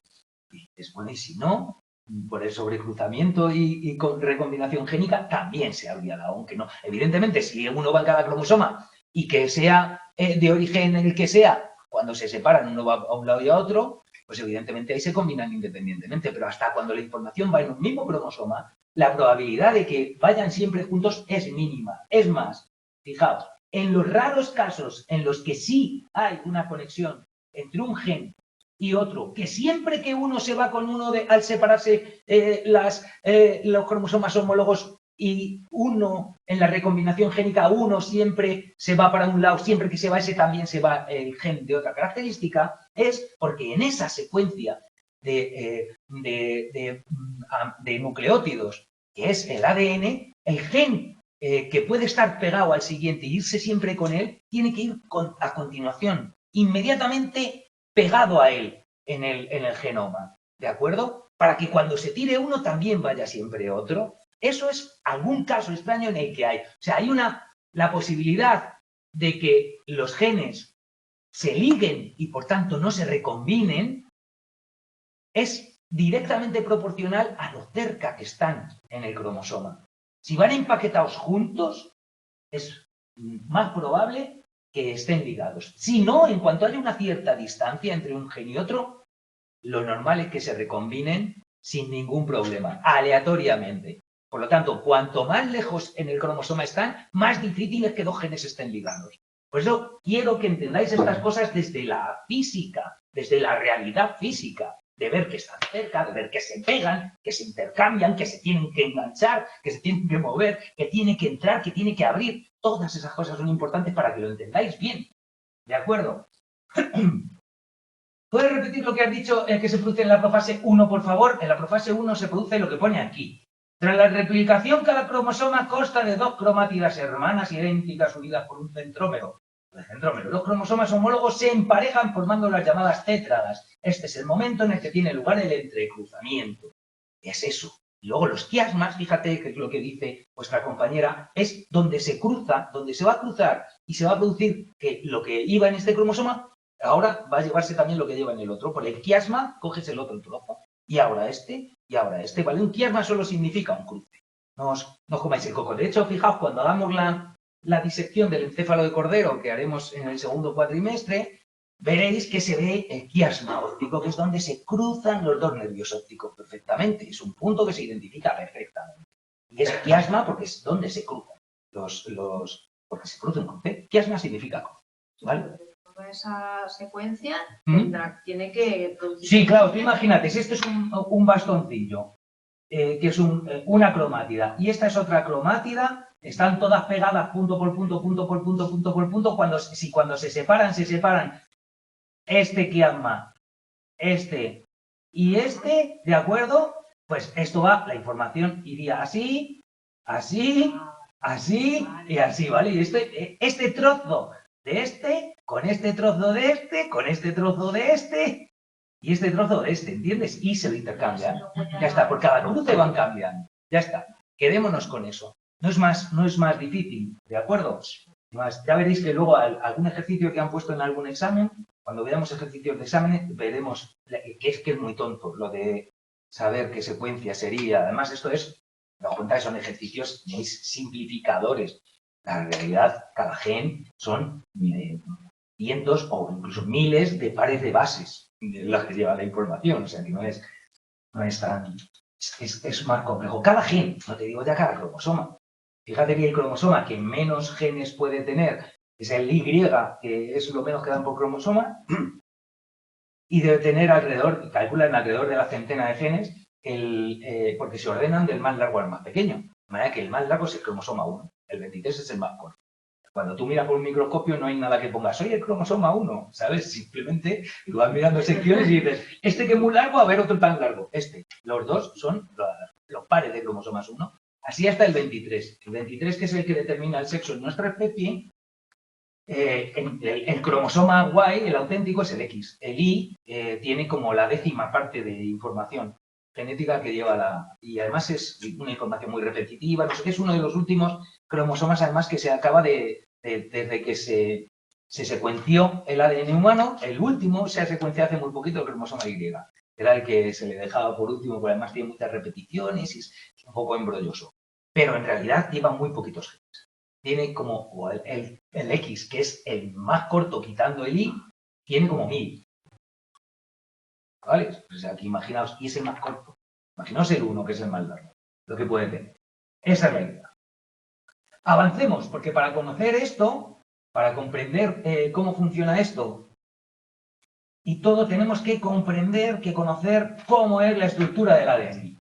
Y es bueno, y si no, por el sobrecruzamiento y con recombinación génica, también se habría dado, aunque no. Evidentemente, si uno va en cada cromosoma y que sea de origen el que sea, cuando se separan uno va a un lado y a otro, pues evidentemente ahí se combinan independientemente, pero hasta cuando la información va en un mismo cromosoma, la probabilidad de que vayan siempre juntos es mínima. Es más, fijaos, en los raros casos en los que sí hay una conexión entre un gen y otro, que siempre que uno se va con uno al separarse los cromosomas homólogos y uno en la recombinación génica, uno siempre se va para un lado, siempre que se va ese también se va el gen de otra característica, es porque en esa secuencia de nucleótidos, que es el ADN, el gen que puede estar pegado al siguiente e irse siempre con él, tiene que ir a continuación, inmediatamente pegado a él en el genoma, ¿de acuerdo? Para que cuando se tire uno también vaya siempre otro. Eso es algún caso extraño en el que hay. O sea, hay la posibilidad de que los genes se liguen y por tanto no se recombinen, es directamente proporcional a lo cerca que están en el cromosoma. Si van empaquetados juntos, es más probable que estén ligados. Si no, en cuanto haya una cierta distancia entre un gen y otro, lo normal es que se recombinen sin ningún problema, aleatoriamente. Por lo tanto, cuanto más lejos en el cromosoma están, más difícil es que dos genes estén ligados. Por eso quiero que entendáis estas cosas desde la física, desde la realidad física, de ver que están cerca, de ver que se pegan, que se intercambian, que se tienen que enganchar, que se tienen que mover, que tiene que entrar, que tiene que abrir. Todas esas cosas son importantes para que lo entendáis bien. ¿De acuerdo? ¿Puedes repetir lo que has dicho que se produce en la profase 1, por favor? En la profase 1 se produce lo que pone aquí. Tras la replicación, cada cromosoma consta de 2 cromátidas hermanas idénticas unidas por un centrómero. Los cromosomas homólogos se emparejan formando las llamadas tétradas. Este es el momento en el que tiene lugar el entrecruzamiento. Es eso. Y luego los quiasmas, fíjate que es lo que dice vuestra compañera, es donde se cruza, donde se va a cruzar y se va a producir que lo que iba en este cromosoma ahora va a llevarse también lo que lleva en el otro. Por el quiasma coges el otro trozo. Y ahora este, ¿vale? Un quiasma solo significa un cruce. No os comáis el coco. De hecho, fijaos, cuando hagamos la disección del encéfalo de cordero que haremos en el segundo cuatrimestre, veréis que se ve el quiasma óptico, que es donde se cruzan los dos nervios ópticos perfectamente. Es un punto que se identifica perfectamente. Y es quiasma porque es donde se cruzan porque se cruzan con C. Quiasma significa cruz, ¿vale? Toda esa secuencia ¿Mm? tiene que producir. Sí, claro, tú imagínate, si esto es un bastoncillo, que es una cromátida, y esta es otra cromátida, están todas pegadas punto por punto, punto por punto, punto por punto, cuando se separan este quiasma, este y este, ¿de acuerdo? Pues esto va, la información iría así, así, así y así, ¿vale? Y este trozo de este, con este trozo de este, con este trozo de este y este trozo de este, ¿entiendes? Y se lo intercambian. Ya está, por cada cruce van cambiando. Ya está, quedémonos con eso. No es más difícil, ¿de acuerdo? Ya veréis que luego algún ejercicio que han puesto en algún examen, cuando veamos ejercicios de examen, veremos que es muy tonto lo de saber qué secuencia sería. Además, esto es, me doy cuenta que son ejercicios muy simplificadores. La realidad, cada gen son cientos o incluso miles de pares de bases de las que lleva la información. O sea, que no es tan... Es más complejo. Cada gen, no te digo ya cada cromosoma. Fíjate que el cromosoma que menos genes puede tener es el Y, que es lo menos que dan por cromosoma, y debe tener calculan alrededor de la centena de genes, porque se ordenan del más largo al más pequeño. De manera que el más largo es el cromosoma 1, el 23 es el más corto. Cuando tú miras por un microscopio no hay nada que ponga, soy el cromosoma 1, ¿sabes? Simplemente tú vas mirando secciones y dices, este que es muy largo, a ver otro tan largo. Los dos son los pares de cromosomas 1. Así hasta el 23. El 23, que es el que determina el sexo en nuestra especie, el cromosoma Y, el auténtico, es el X. El Y tiene como la 10ª parte de información genética que lleva y además es una información muy repetitiva, no sé qué, es uno de los últimos cromosomas además que se acaba desde que se secuenció el ADN humano, el último se ha secuenciado hace muy poquito, el cromosoma Y. Era el que se le dejaba por último, porque además tiene muchas repeticiones y es un poco embrolloso. Pero en realidad lleva muy poquitos genes. Tiene como el X, que es el más corto quitando el Y, tiene como 1000. ¿Vale? Pues aquí imaginaos, y es el más corto. Imaginaos el 1, que es el más largo, lo que puede tener. Esa es la idea. Avancemos, porque para conocer esto, para comprender cómo funciona esto, y todo tenemos que comprender, que conocer cómo es la estructura del ADN.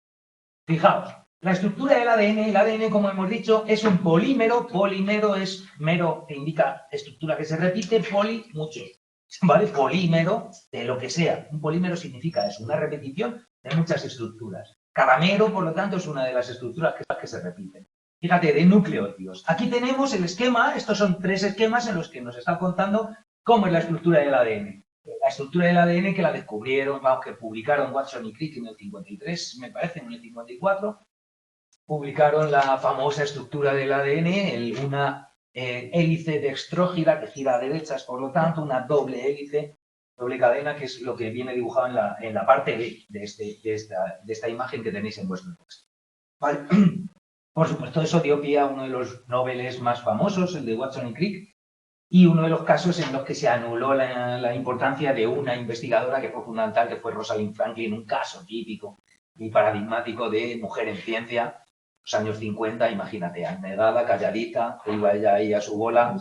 Fijaos, la estructura del ADN, el ADN, como hemos dicho, es un polímero. Polímero es mero, que indica estructura que se repite, mucho. ¿Vale? Polímero de lo que sea. Un polímero significa eso, una repetición de muchas estructuras. Cada mero, por lo tanto, es una de las estructuras que se repiten. Fíjate, de nucleótidos. Aquí tenemos el esquema, estos son 3 esquemas en los que nos está contando cómo es la estructura del ADN. La estructura del ADN que la descubrieron, que publicaron Watson y Crick en el 53, me parece, en el 54, publicaron la famosa estructura del ADN, una hélice dextrógira que gira a derechas, por lo tanto, una doble hélice, doble cadena, que es lo que viene dibujado en la parte B de esta imagen que tenéis en vuestro texto. Vale. Por supuesto, eso dio pie a uno de los noveles más famosos, el de Watson y Crick, y uno de los casos en los que se anuló la importancia de una investigadora que fue fundamental, que fue Rosalind Franklin, un caso típico y paradigmático de mujer en ciencia, los años 50, imagínate, anegada, calladita, que iba ella ahí a su bola,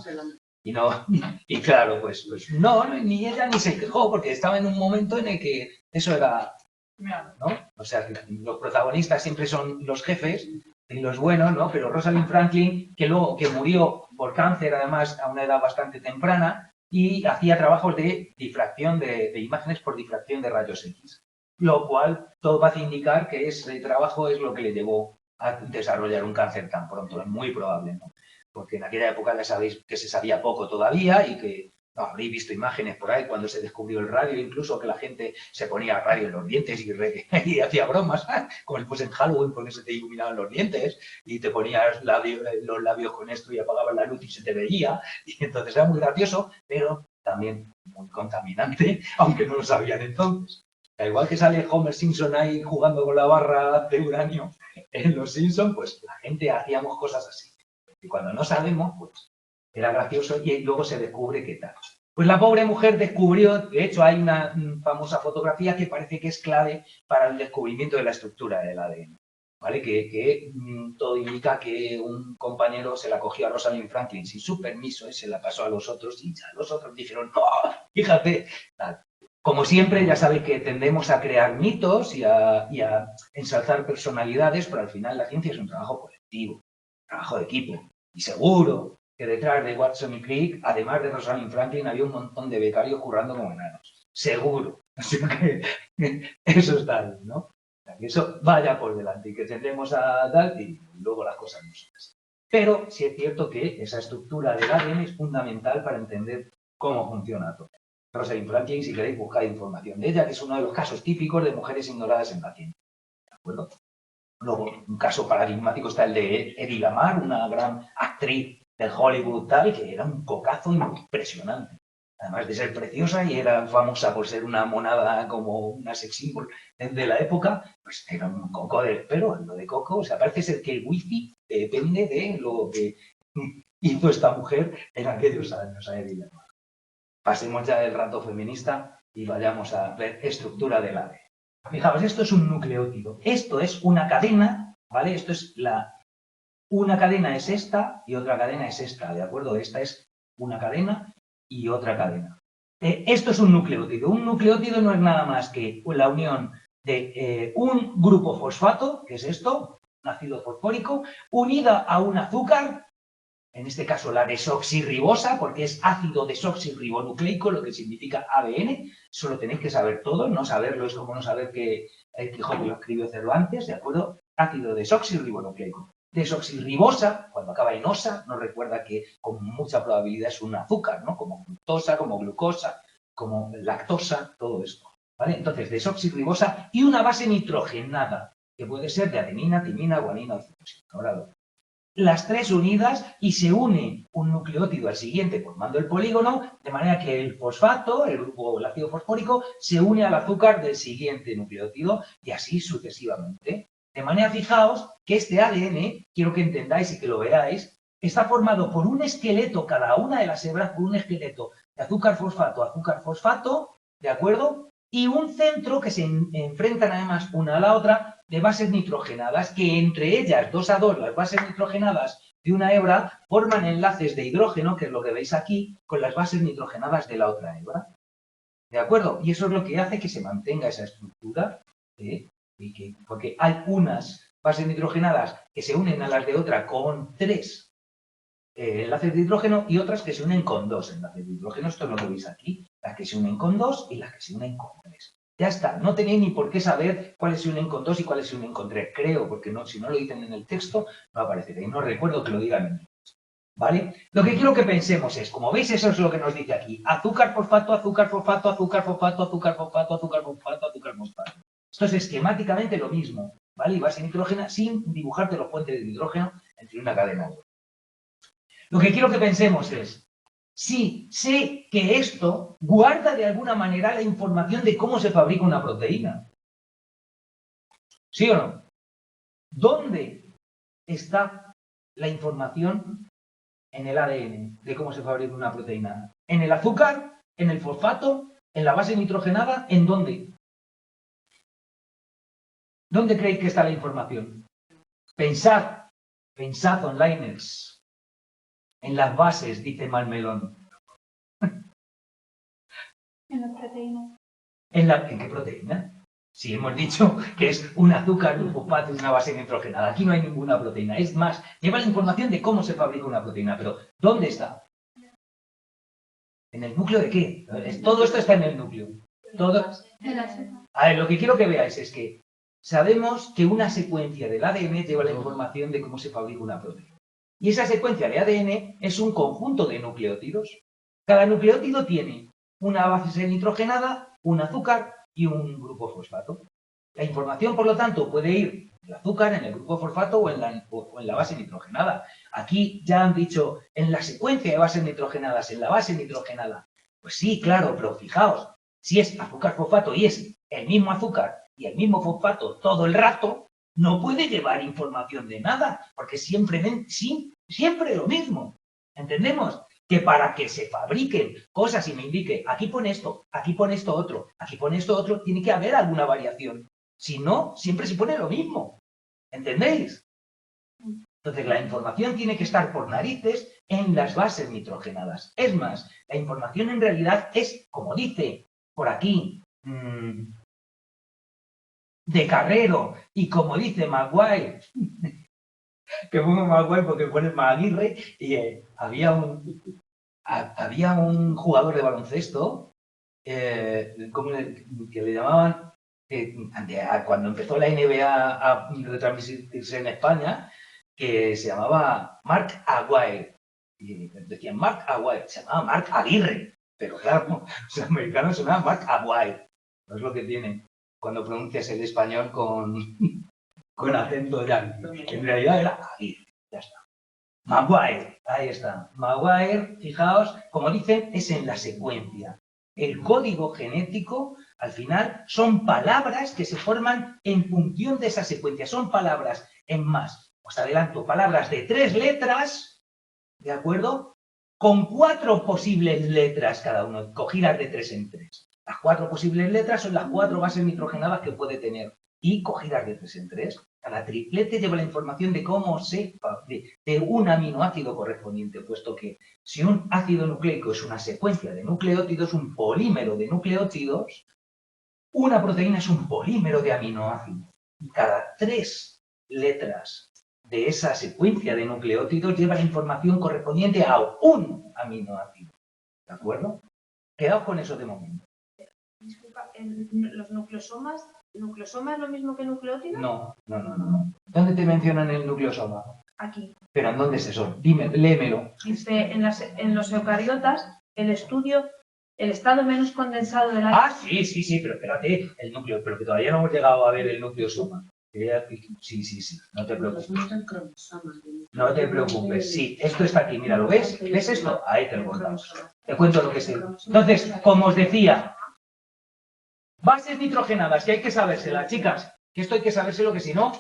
y claro, pues no, ni ella ni se quejó, porque estaba en un momento en el que eso era, ¿no? O sea, los protagonistas siempre son los jefes y los buenos, ¿no? Pero Rosalind Franklin, que murió por cáncer, además, a una edad bastante temprana, y hacía trabajos de difracción de imágenes por difracción de rayos X. Lo cual todo va a indicar que ese trabajo es lo que le llevó a desarrollar un cáncer tan pronto. Es muy probable, ¿no? Porque en aquella época ya sabéis que se sabía poco todavía y que habréis visto imágenes por ahí cuando se descubrió el radio, incluso que la gente se ponía radio en los dientes y hacía bromas, como si fuese en Halloween porque se te iluminaban los dientes y te ponías los labios con esto y apagabas la luz y se te veía. Y entonces era muy gracioso, pero también muy contaminante, aunque no lo sabían entonces. Al igual que sale Homer Simpson ahí jugando con la barra de uranio en Los Simpson, pues la gente hacíamos cosas así. Y cuando no sabemos, pues era gracioso y luego se descubre qué tal. Pues la pobre mujer descubrió, de hecho hay una famosa fotografía que parece que es clave para el descubrimiento de la estructura del ADN, ¿vale? Que todo indica que un compañero se la cogió a Rosalind Franklin sin su permiso y se la pasó a los otros y ya los otros dijeron, ¡no! Fíjate, tal. Como siempre, ya sabéis que tendemos a crear mitos y a ensalzar personalidades, pero al final la ciencia es un trabajo colectivo, un trabajo de equipo. Y seguro que detrás de Watson y Crick, además de Rosalind Franklin, había un montón de becarios currando como enanos. Seguro. Así que eso está ahí, ¿no? O sea, que eso vaya por delante y que tendremos a dar y luego las cosas no son así. Pero sí es cierto que esa estructura del ADN es fundamental para entender cómo funciona todo. Rosalind Franklin, si queréis buscar información de ella, que es uno de los casos típicos de mujeres ignoradas en la ciencia. ¿De acuerdo? Luego, un caso paradigmático está el de Eddie Lamar, una gran actriz de Hollywood tal, que era un cocazo impresionante. Además de ser preciosa y era famosa por ser una monada como una sex symbol de la época, pues era un coco del pero, lo de coco, o sea, parece ser que el wifi depende de lo que hizo esta mujer en aquellos años a Eddie Lamar. Pasemos ya del rato feminista y vayamos a ver estructura del ADN. Fijaos, esto es un nucleótido. Esto es una cadena, ¿vale? Esto es una cadena es esta y otra cadena es esta, ¿de acuerdo? Esta es una cadena y otra cadena. Esto es un nucleótido. Un nucleótido no es nada más que la unión de un grupo fosfato, que es esto, un ácido fosfórico, unida a un azúcar, en este caso la desoxirribosa, porque es ácido desoxirribonucleico, lo que significa ADN. Eso lo tenéis que saber todos, no saberlo es como no saber que el Quijote lo escribió Cervantes, ¿de acuerdo? Ácido desoxirribonucleico. Desoxirribosa, cuando acaba en osa, nos recuerda que con mucha probabilidad es un azúcar, ¿no? Como fructosa, como glucosa, como lactosa, todo esto, ¿vale? Entonces, desoxirribosa y una base nitrogenada, que puede ser de adenina, timina, guanina o citosina. Ahora las tres unidas y se une un nucleótido al siguiente formando el polígono, de manera que el fosfato, el grupo el ácido fosfórico, se une al azúcar del siguiente nucleótido y así sucesivamente. De manera, fijaos que este ADN, quiero que entendáis y que lo veáis, está formado por un esqueleto, cada una de las hebras por un esqueleto de azúcar, fosfato, ¿de acuerdo? Y un centro que se enfrentan además una a la otra de bases nitrogenadas, que entre ellas, 2 a 2, las bases nitrogenadas de una hebra, forman enlaces de hidrógeno, que es lo que veis aquí, con las bases nitrogenadas de la otra hebra. ¿De acuerdo? Y eso es lo que hace que se mantenga esa estructura, porque hay unas bases nitrogenadas que se unen a las de otra con 3 enlaces de hidrógeno y otras que se unen con 2 enlaces de hidrógeno. Esto es lo que veis aquí, las que se unen con 2 y las que se unen con 3. Ya está, no tenéis ni por qué saber cuáles se unen con 2 y cuáles se unen con 3, creo, porque no, si no lo dicen en el texto, no aparecerá. Y no recuerdo que lo digan en el texto, ¿vale? Lo que quiero que pensemos es, como veis, eso es lo que nos dice aquí. Azúcar, fosfato, azúcar, fosfato, azúcar, fosfato, azúcar, fosfato, azúcar, fosfato, azúcar, fosfato. Esto es esquemáticamente lo mismo, ¿vale? Y base nitrógena sin dibujarte los puentes de hidrógeno entre una cadena y otra. Lo que quiero que pensemos es, sí, sé que esto guarda de alguna manera la información de cómo se fabrica una proteína. ¿Sí o no? ¿Dónde está la información en el ADN de cómo se fabrica una proteína? ¿En el azúcar? ¿En el fosfato? ¿En la base nitrogenada? ¿En dónde? ¿Dónde creéis que está la información? Pensad onliners. En las bases, dice Malmelón. En la proteína. ¿En qué proteína? Si hemos dicho que es un azúcar, un fosfato y una base nitrogenada. Aquí no hay ninguna proteína. Es más, lleva la información de cómo se fabrica una proteína. Pero, ¿dónde está? ¿En el núcleo de qué? Todo esto está en el núcleo. Todo... A ver, lo que quiero que veáis es que sabemos que una secuencia del ADN lleva la información de cómo se fabrica una proteína. Y esa secuencia de ADN es un conjunto de nucleótidos. Cada nucleótido tiene una base nitrogenada, un azúcar y un grupo fosfato. La información, por lo tanto, puede ir en el azúcar, en el grupo fosfato o en la base nitrogenada. Aquí ya han dicho, en la secuencia de bases nitrogenadas, en la base nitrogenada. Pues sí, claro, pero fijaos, si es azúcar fosfato y es el mismo azúcar y el mismo fosfato todo el rato, no puede llevar información de nada, porque siempre lo mismo. ¿Entendemos? que para que se fabriquen cosas y me indique, aquí pone esto otro, aquí pone esto otro, tiene que haber alguna variación. Si no, siempre se pone lo mismo. ¿Entendéis? Entonces, la información tiene que estar por narices en las bases nitrogenadas. Es más, la información en realidad es, como dice por aquí, de Carrero, y como dice Maguire, que pongo Maguire porque pone Maguire, y había un jugador de baloncesto que le llamaban, cuando empezó la NBA a retransmitirse en España, que se llamaba Mark Aguirre. Y decían Mark Aguirre, se llamaba Mark Aguirre, pero claro, los americanos se llaman Mark Aguirre. No es lo que tiene cuando pronuncias el español con acento yankee. En realidad era Aguirre, ya está. Maguire, ahí está. Maguire, fijaos, como dicen, es en la secuencia. El código genético, al final, son palabras que se forman en función de esa secuencia. Son palabras en más. Os adelanto, palabras de 3 letras, ¿de acuerdo? Con 4 posibles letras cada uno, cogidas de 3 en 3. Las 4 posibles letras son las 4 bases nitrogenadas que puede tener y cogidas de 3 en 3. Cada triplete lleva la información de cómo de un aminoácido correspondiente, puesto que si un ácido nucleico es una secuencia de nucleótidos, un polímero de nucleótidos, una proteína es un polímero de aminoácidos. Y cada 3 letras de esa secuencia de nucleótidos lleva la información correspondiente a un aminoácido. ¿De acuerdo? Quedaos con eso de momento. Disculpa, ¿los nucleosomas es lo mismo que nucleótidos? No. ¿Dónde te mencionan el nucleosoma? Aquí. ¿Pero en dónde es eso? Dime, léemelo. Dice, en los eucariotas, el estado menos condensado del ADN. Ah, sí, pero espérate, el núcleo, pero que todavía no hemos llegado a ver el nucleosoma. Sí, no te preocupes. No te preocupes, sí, esto está aquí, mira, ¿lo ves? ¿Ves esto? Ahí te lo contamos. Te cuento lo que es. Entonces, como os decía, bases nitrogenadas, que hay que sabérselas, chicas, que esto hay que sabérselo, que si no,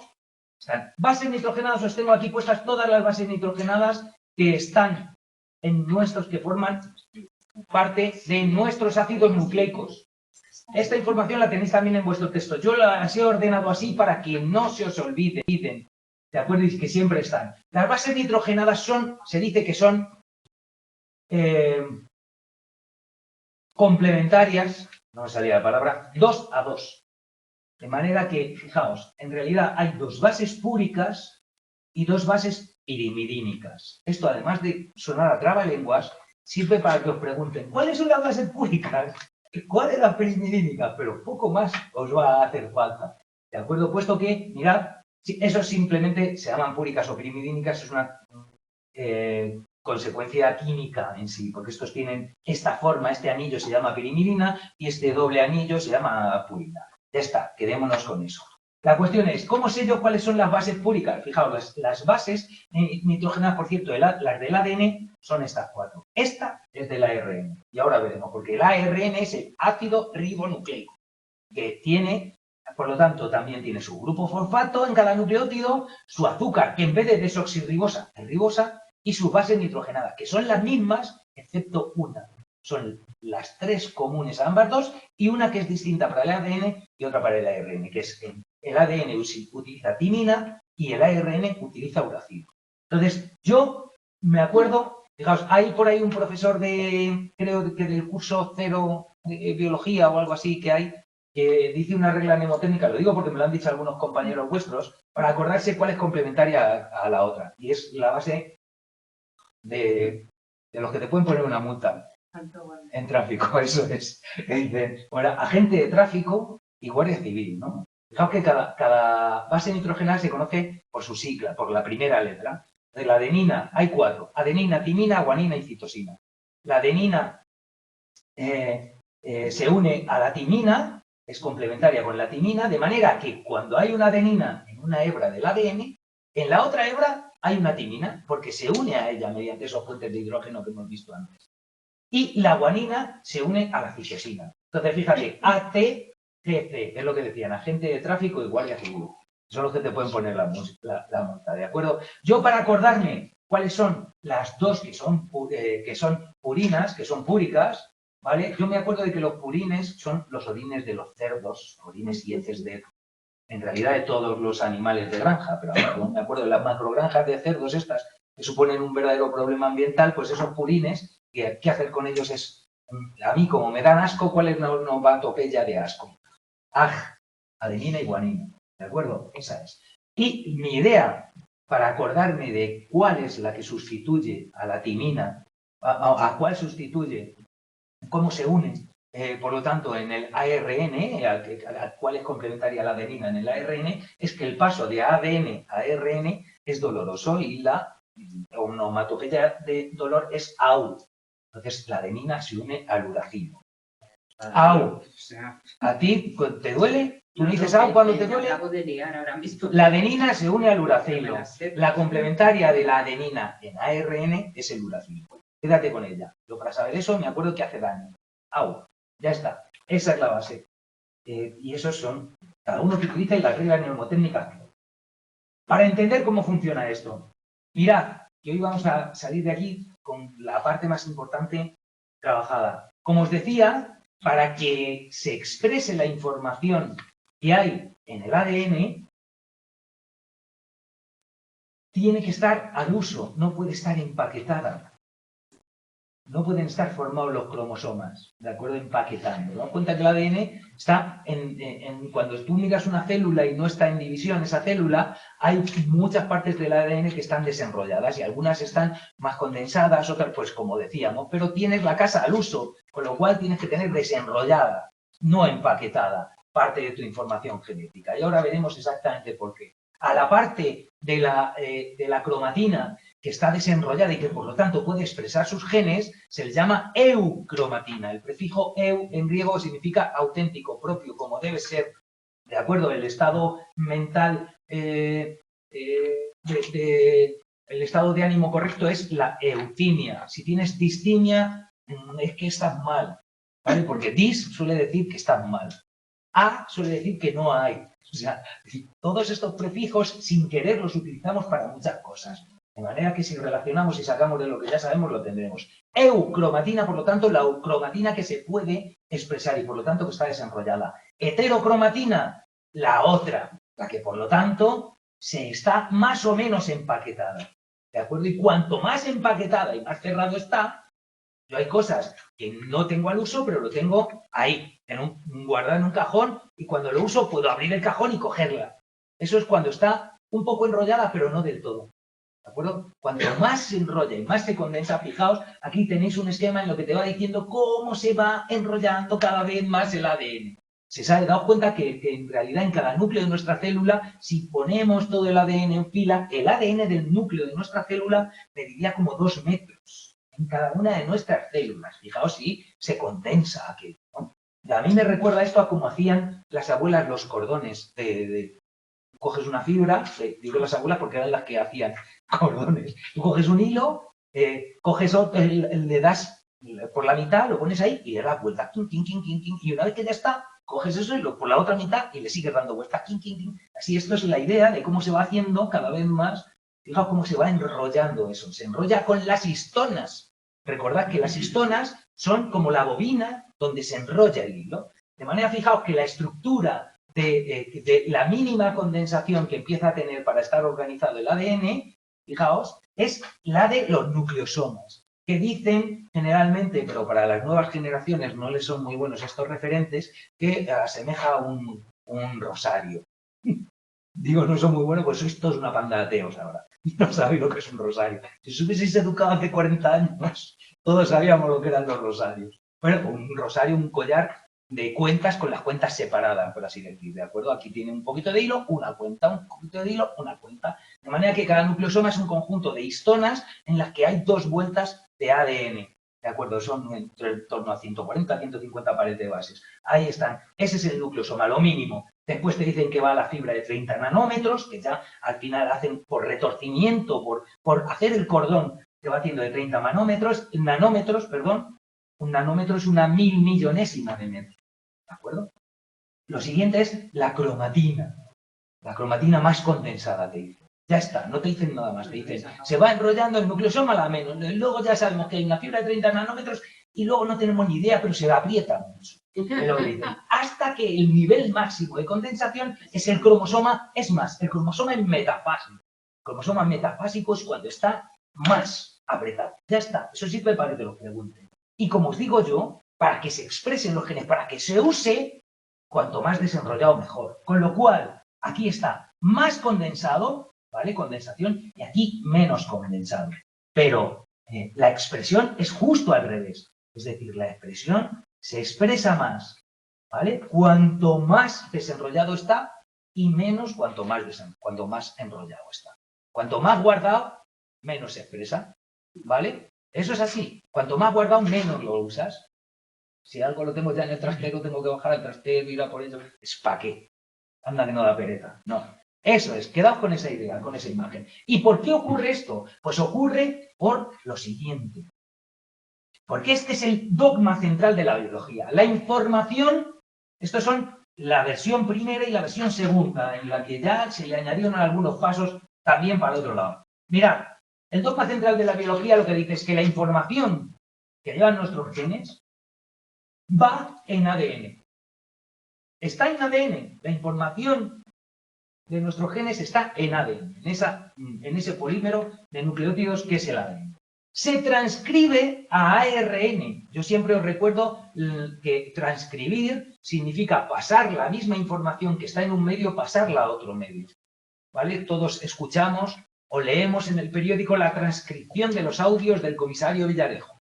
bases nitrogenadas, os tengo aquí puestas todas las bases nitrogenadas que están en nuestros, que forman parte de nuestros ácidos nucleicos. Esta información la tenéis también en vuestro texto. Yo las he ordenado así para que no se os olviden. ¿De acuerdo? Y que siempre están. Las bases nitrogenadas se dice que son complementarias, no me salía la palabra, 2 a 2. De manera que, fijaos, en realidad hay 2 bases púricas y 2 bases pirimidínicas. Esto, además de sonar a trabalenguas, sirve para que os pregunten, ¿cuáles son las bases púricas? ¿Cuál es la pirimidínica? Pero poco más os va a hacer falta. ¿De acuerdo? Puesto que, mirad, eso simplemente se llaman púricas o pirimidínicas, es una consecuencia química en sí, porque estos tienen esta forma, este anillo se llama pirimidina y este doble anillo se llama purina. Ya está, quedémonos con eso. La cuestión es, ¿cómo sé yo cuáles son las bases púricas? Fijaos, las bases nitrogenadas, por cierto, las del ADN son estas 4. Esta es del ARN. Y ahora veremos, porque el ARN es el ácido ribonucleico, que tiene, por lo tanto, también tiene su grupo fosfato en cada nucleótido, su azúcar, que en vez de desoxirribosa, es ribosa, y sus bases nitrogenadas, que son las mismas, excepto una. Son las 3 comunes a ambas 2 y una que es distinta para el ADN y otra para el ARN, que es el ADN utiliza timina y el ARN utiliza uracilo. Entonces, yo me acuerdo, fijaos, hay por ahí un profesor creo que del curso 0 de biología o algo así que hay, que dice una regla mnemotécnica, lo digo porque me lo han dicho algunos compañeros vuestros, para acordarse cuál es complementaria a la otra. Y es la base de los que te pueden poner una multa en tráfico, eso es. Dicen, bueno, agente de tráfico y guardia civil, ¿no? Fijaos que cada base nitrogenada se conoce por su sigla, por la primera letra. De la adenina hay 4, adenina, timina, guanina y citosina. La adenina se une a la timina, es complementaria con la timina, de manera que cuando hay una adenina en una hebra del ADN, en la otra hebra hay una timina, porque se une a ella mediante esos puentes de hidrógeno que hemos visto antes. Y la guanina se une a la citosina. Entonces, fíjate, ATGC, es lo que decían, agente de tráfico y guardia civil. Son los que te pueden poner la multa, ¿de acuerdo? Yo, para acordarme cuáles son las dos que son purinas, que son púricas, ¿vale? Yo me acuerdo de que los purines son los orines de los cerdos, orines y heces en realidad de todos los animales de granja, pero yo me acuerdo de las macrogranjas de cerdos estas, que suponen un verdadero problema ambiental, pues esos purines, ¿qué hacer con ellos? A mí, como me dan asco, ¿cuál es la onomatopeya de asco? Adenina y guanina, ¿de acuerdo? Esa es. Y mi idea, para acordarme de cuál es la que sustituye a la timina, a cuál sustituye, cómo se unen, por lo tanto, en el ARN, al cual es complementaria la adenina en el ARN, es que el paso de ADN a ARN es doloroso y la onomatopeya de dolor es AU. Entonces, la adenina se une al uracilo. AU. ¿A ti te duele? ¿Tú me dices AU cuando te duele? Acabo de liar ahora mismo. La adenina se une al uracilo. La complementaria de la adenina en ARN es el uracilo. Quédate con ella. Yo para saber eso me acuerdo que hace daño. AU. Ya está. Esa es la base. Y esos son cada uno que utiliza y las reglas neumotécnicas. Para entender cómo funciona esto, mirad que hoy vamos a salir de aquí con la parte más importante trabajada. Como os decía, para que se exprese la información que hay en el ADN, tiene que estar al uso, no puede estar empaquetada. No pueden estar formados los cromosomas, ¿de acuerdo? Empaquetando. ¿No? Cuenta que el ADN está cuando tú miras una célula y no está en división esa célula, hay muchas partes del ADN que están desenrolladas y algunas están más condensadas, otras, pues como decíamos, pero tienes la casa al uso, con lo cual tienes que tener desenrollada, no empaquetada, parte de tu información genética. Y ahora veremos exactamente por qué. A la parte de la cromatina que está desenrollada y que por lo tanto puede expresar sus genes, se le llama eucromatina. El prefijo eu en griego significa auténtico, propio, como debe ser, ¿de acuerdo? El estado mental, el estado de ánimo correcto es la eutimia. Si tienes distimia, es que estás mal, ¿vale? Porque dis suele decir que estás mal. A suele decir que no hay. O sea, todos estos prefijos, sin querer, los utilizamos para muchas cosas. De manera que si relacionamos y sacamos de lo que ya sabemos, lo tendremos. Eucromatina, por lo tanto, la cromatina que se puede expresar y por lo tanto que está desenrollada. Heterocromatina, la otra, la que por lo tanto se está más o menos empaquetada. ¿De acuerdo? Y cuanto más empaquetada y más cerrado está, yo hay cosas que no tengo al uso, pero lo tengo ahí, guardado en un cajón, y cuando lo uso puedo abrir el cajón y cogerla. Eso es cuando está un poco enrollada, pero no del todo. ¿De acuerdo? Cuanto más se enrolla y más se condensa, fijaos, aquí tenéis un esquema en lo que te va diciendo cómo se va enrollando cada vez más el ADN. Daos cuenta que en realidad en cada núcleo de nuestra célula, si ponemos todo el ADN en fila, el ADN del núcleo de nuestra célula mediría como 2 metros. En cada una de nuestras células. Fijaos si se condensa aquello, ¿no? Y a mí me recuerda esto a cómo hacían las abuelas los cordones. Coges una fibra, digo las abuelas porque eran las que hacían cordones. Tú coges un hilo, coges otro, le das por la mitad, lo pones ahí y le das vueltas. Y una vez que ya está, coges eso y por la otra mitad y le sigues dando vueltas. Así, esto es la idea de cómo se va haciendo cada vez más. Fijaos cómo se va enrollando eso. Se enrolla con las histonas. Recordad que las histonas son como la bobina donde se enrolla el hilo. De manera, fijaos que la estructura de la mínima condensación que empieza a tener para estar organizado el ADN, fijaos, es la de los nucleosomas, que dicen generalmente, pero para las nuevas generaciones no les son muy buenos estos referentes, que asemeja a un rosario. Digo, no son muy buenos, pues sois todos una panda de ateos ahora. No sabéis lo que es un rosario. Si os hubieseis educado hace 40 años, todos sabíamos lo que eran los rosarios. Bueno, un rosario, un collar de cuentas con las cuentas separadas, por así decir, ¿de acuerdo? Aquí tiene un poquito de hilo, una cuenta, un poquito de hilo, una cuenta. De manera que cada nucleosoma es un conjunto de histonas en las que hay 2 vueltas de ADN. ¿De acuerdo? Son en torno a 140, 150 pares de bases. Ahí están. Ese es el nucleosoma, lo mínimo. Después te dicen que va a la fibra de 30 nanómetros, que ya al final hacen por retorcimiento, por hacer el cordón que va haciendo de 30 nanómetros. Un nanómetro es una 1000 millonésima de metro. ¿De acuerdo? Lo siguiente es la cromatina. La cromatina más condensada, te dice. Ya está, no te dicen nada más, te dicen, se va enrollando el nucleosoma la menos, luego ya sabemos que hay una fibra de 30 nanómetros y luego no tenemos ni idea, pero se aprieta mucho. Es lo que dicen. Hasta que el nivel máximo de condensación es el cromosoma, es más, el cromosoma es metafásico. El cromosoma metafásico es cuando está más apretado. Ya está, eso sirve para que te lo pregunten. Y como os digo yo, para que se expresen los genes, para que se use, cuanto más desenrollado mejor. Con lo cual, aquí está más condensado, ¿vale? Condensación, y aquí menos condensado. Pero la expresión es justo al revés. Es decir, la expresión se expresa más, ¿vale? Cuanto más desenrollado está y menos cuanto más enrollado está. Cuanto más guardado, menos se expresa, ¿vale? Eso es así. Cuanto más guardado, menos lo usas. Si algo lo tengo ya en el trastero, tengo que bajar al trastero, ir a por ello. ¿Es para qué? Anda que no da pereza. No. Eso es, quedaos con esa idea, con esa imagen. ¿Y por qué ocurre esto? Pues ocurre por lo siguiente. Porque este es el dogma central de la biología. La información, estos son la versión primera y la versión segunda, en la que ya se le añadieron algunos pasos también para el otro lado. Mirad, el dogma central de la biología lo que dice es que la información que llevan nuestros genes va en ADN. Está en ADN. La información de nuestros genes está en ADN, en ese polímero de nucleótidos que es el ADN. Se transcribe a ARN. Yo siempre os recuerdo que transcribir significa pasar la misma información que está en un medio, pasarla a otro medio. ¿Vale? Todos escuchamos o leemos en el periódico la transcripción de los audios del comisario Villarejo.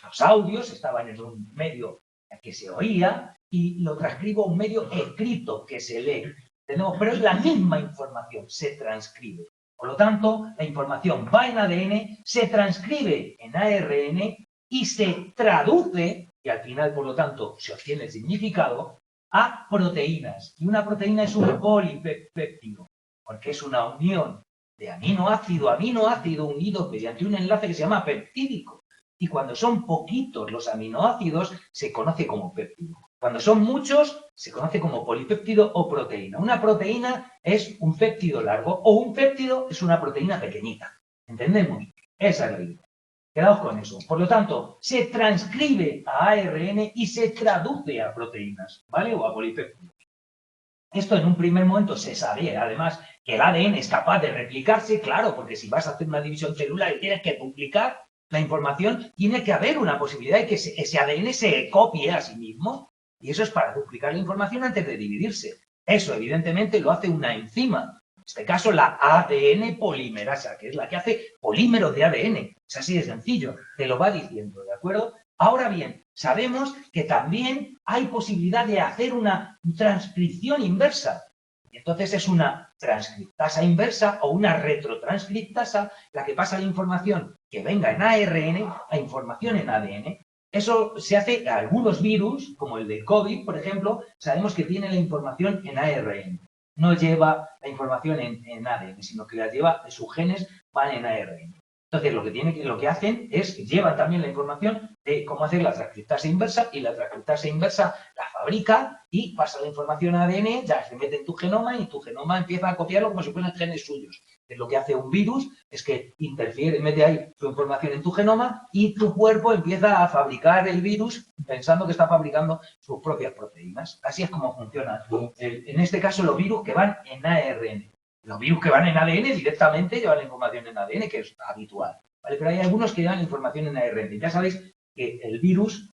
Los audios estaban en un medio que se oía y lo transcribo a un medio escrito que se lee. Pero es la misma información, se transcribe. Por lo tanto, la información va en ADN, se transcribe en ARN y se traduce, y al final, por lo tanto, se obtiene el significado, a proteínas. Y una proteína es un polipéptido, porque es una unión de aminoácido a aminoácido unidos mediante un enlace que se llama peptídico. Y cuando son poquitos los aminoácidos, se conoce como péptido. Cuando son muchos, se conoce como polipéptido o proteína. Una proteína es un péptido largo o un péptido es una proteína pequeñita. ¿Entendemos? Esa es la idea. Quedaos con eso. Por lo tanto, se transcribe a ARN y se traduce a proteínas, ¿vale? O a polipéptidos. Esto en un primer momento se sabe, además, que el ADN es capaz de replicarse, claro, porque si vas a hacer una división celular y tienes que duplicar la información, tiene que haber una posibilidad de que ese ADN se copie a sí mismo. Y eso es para duplicar la información antes de dividirse. Eso, evidentemente, lo hace una enzima. En este caso, la ADN polimerasa, que es la que hace polímeros de ADN. Es así de sencillo. Te lo va diciendo, ¿de acuerdo? Ahora bien, sabemos que también hay posibilidad de hacer una transcripción inversa. Entonces es una transcriptasa inversa o una retrotranscriptasa la que pasa la información que venga en ARN a información en ADN. Eso se hace a algunos virus, como el de COVID, por ejemplo, sabemos que tiene la información en ARN. No lleva la información en ADN, sino que la lleva de sus genes, van en ARN. Entonces, lo que hacen es que llevan también la información de cómo hacer la transcriptasa inversa y la transcriptasa inversa la fabrica y pasa la información a ADN, ya se mete en tu genoma y tu genoma empieza a copiarlo como si fueran genes suyos. Lo que hace un virus es que interfiere, mete ahí su información en tu genoma y tu cuerpo empieza a fabricar el virus pensando que está fabricando sus propias proteínas. Así es como funciona. En este caso, los virus que van en ARN. Los virus que van en ADN directamente llevan la información en ADN, que es habitual. ¿Vale? Pero hay algunos que llevan la información en ARN. Ya sabéis que el virus,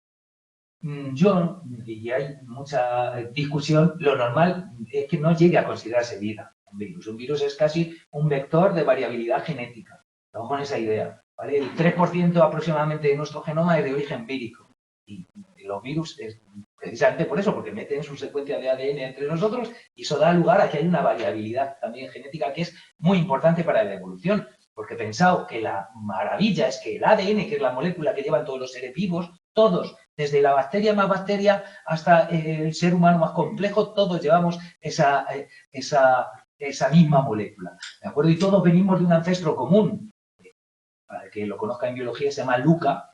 y hay mucha discusión, lo normal es que no llegue a considerarse vida. Un virus es casi un vector de variabilidad genética. Vamos con esa idea. ¿Vale? El 3% aproximadamente de nuestro genoma es de origen vírico. Y los virus es precisamente por eso, porque meten su secuencia de ADN entre nosotros y eso da lugar a que hay una variabilidad también genética que es muy importante para la evolución. Porque pensaos que la maravilla es que el ADN, que es la molécula que llevan todos los seres vivos, todos, desde la bacteria más bacteria hasta el ser humano más complejo, todos llevamos esa misma molécula. ¿De acuerdo? Y todos venimos de un ancestro común. Para el que lo conozca en biología se llama LUCA,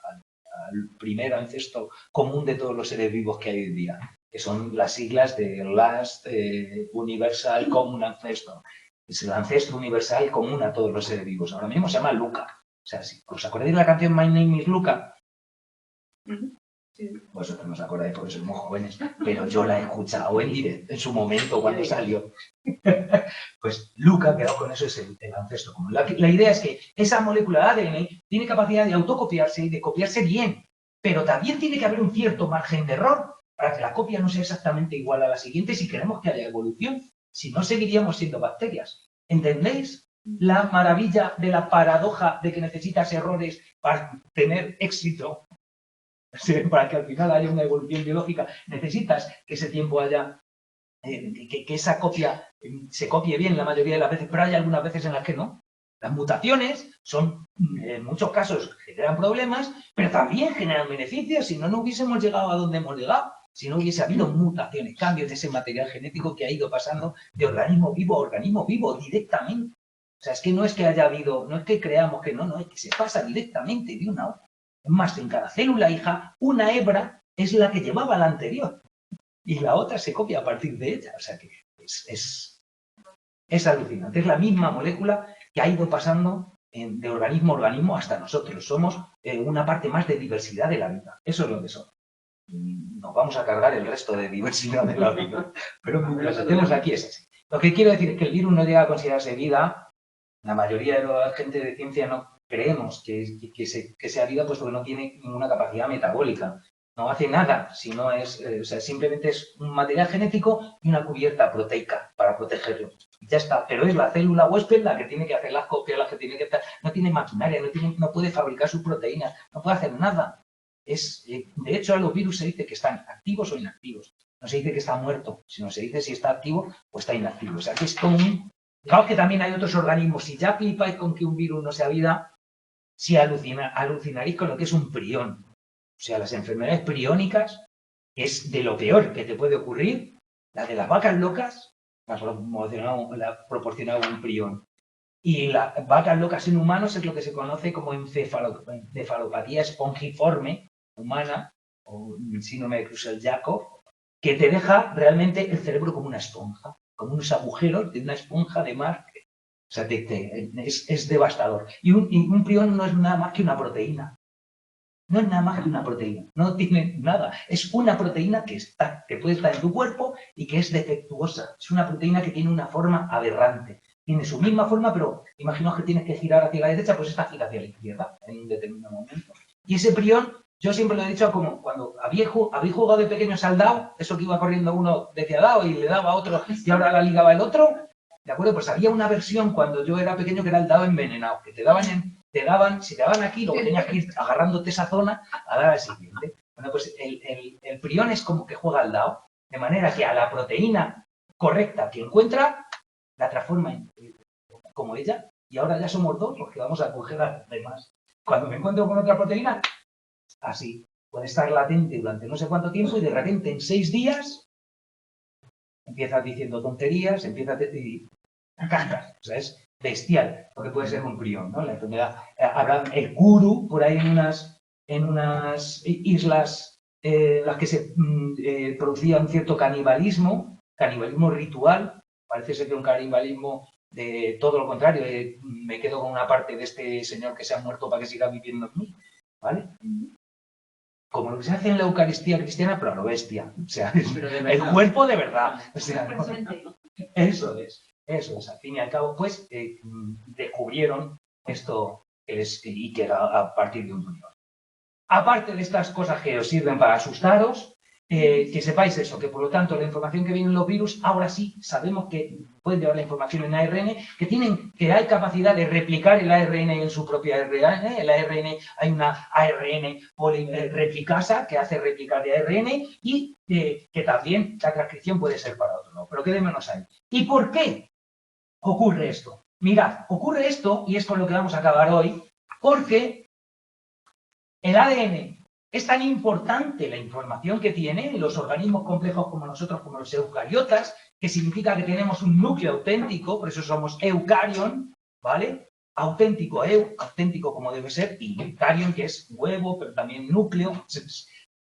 el primer ancestro común de todos los seres vivos que hay hoy en día, que son las siglas de Last Universal Common Ancestor. Es el ancestro universal común a todos los seres vivos. Ahora mismo se llama Luca. O sea, si os acordáis de la canción My Name is Luca, Sí. vosotros no os acordáis porque sois muy jóvenes, pero yo la he escuchado en directo en su momento cuando salió. Pues Luca, quedado con eso, es el ancestro común. La idea es que esa molécula de ADN tiene capacidad de autocopiarse y de copiarse bien, pero también tiene que haber un cierto margen de error para que la copia no sea exactamente igual a la siguiente si queremos que haya evolución. Si no, seguiríamos siendo bacterias. ¿Entendéis la maravilla de la paradoja de que necesitas errores para tener éxito? Para que al final haya una evolución biológica, necesitas que ese tiempo haya, que esa copia se copie bien la mayoría de las veces, pero hay algunas veces en las que no. Las mutaciones son, en muchos casos, generan problemas, pero también generan beneficios, si no, no hubiésemos llegado a donde hemos llegado. Si no hubiese habido mutaciones, cambios de ese material genético que ha ido pasando de organismo vivo a organismo vivo directamente. O sea, es que no es que haya habido, no es que creamos que no, es que se pasa directamente de una a otra. Es más, en cada célula hija, una hebra es la que llevaba la anterior y la otra se copia a partir de ella. O sea que es alucinante. Es la misma molécula que ha ido pasando de organismo a organismo hasta nosotros. Somos una parte más de diversidad de la vida. Eso es lo que somos. Nos vamos a cargar el resto de diversidad de la vida. Pero mientras estemos aquí es así. Lo que quiero decir es que el virus no llega a considerarse vida. La mayoría de la gente de ciencia no creemos que sea vida, puesto que no tiene ninguna capacidad metabólica. No hace nada, sino o sea, simplemente es un material genético y una cubierta proteica para protegerlo. Ya está, pero es la célula huésped la que tiene que hacer las copias, la que tiene que estar, no tiene maquinaria, no puede fabricar sus proteínas, no puede hacer nada. De hecho, a los virus se dice que están activos o inactivos. No se dice que está muerto, sino se dice si está activo o está inactivo. O sea, que es como un... Claro que también hay otros organismos. Si ya flipáis con que un virus no sea vida, si alucinaréis con lo que es un prión. O sea, las enfermedades priónicas es de lo peor que te puede ocurrir. La de las vacas locas la ha proporcionado un prión. Y las vacas locas en humanos es lo que se conoce como encefalopatía espongiforme humana, o síndrome de Creutzfeldt-Jakob, que te deja realmente el cerebro como una esponja, como unos agujeros de una esponja de mar. O sea, es devastador. Y un prión no es nada más que una proteína. No es nada más que una proteína. No tiene nada. Es una proteína que puede estar en tu cuerpo y que es defectuosa. Es una proteína que tiene una forma aberrante. Tiene su misma forma, pero imaginaos que tienes que girar hacia la derecha, pues esta gira hacia la izquierda en un determinado momento. Y ese prión, yo siempre lo he dicho como cuando habéis jugado de pequeños al dado, eso que iba corriendo uno decía dado y le daba a otro y ahora la ligaba el otro. ¿De acuerdo? Pues había una versión cuando yo era pequeño que era el dado envenenado, que si te daban aquí, luego tenías que ir agarrándote esa zona a dar al siguiente. Bueno, pues el prión es como que juega al dado, de manera que a la proteína correcta que encuentra, la transforma como ella, y ahora ya somos dos porque vamos a coger a las demás. Cuando me encuentro con otra proteína, así, puede estar latente durante no sé cuánto tiempo y de repente en 6 días empiezas diciendo tonterías, empiezas a decir cancas. O sea, es bestial lo que puede ser un prión, ¿no? La enfermedad. Habrá el guru por ahí en unas islas en las que se producía un cierto canibalismo ritual. Parece ser que un canibalismo de todo lo contrario. Me quedo con una parte de este señor que se ha muerto para que siga viviendo en mí, ¿vale? Como lo que se hace en la Eucaristía cristiana, pero a lo bestia. O sea, el cuerpo de verdad. O sea, eso es. Al fin y al cabo, pues, descubrieron esto y que era a partir de un prión. Aparte de estas cosas que os sirven para asustaros, que sepáis eso, que por lo tanto la información que viene en los virus, ahora sí sabemos que pueden llevar la información en ARN, que hay capacidad de replicar el ARN en su propio ARN. El ARN, hay una ARN replicasa que hace replicar de ARN y que también la transcripción puede ser para otro, ¿no? Pero quedémonos ahí. ¿Y por qué ocurre esto? Mirad, ocurre esto, y es con lo que vamos a acabar hoy, porque el ADN es tan importante la información que tiene en los organismos complejos como nosotros, como los eucariotas, que significa que tenemos un núcleo auténtico, por eso somos eucarion, ¿vale? Auténtico como debe ser, y eucarion, que es huevo, pero también núcleo,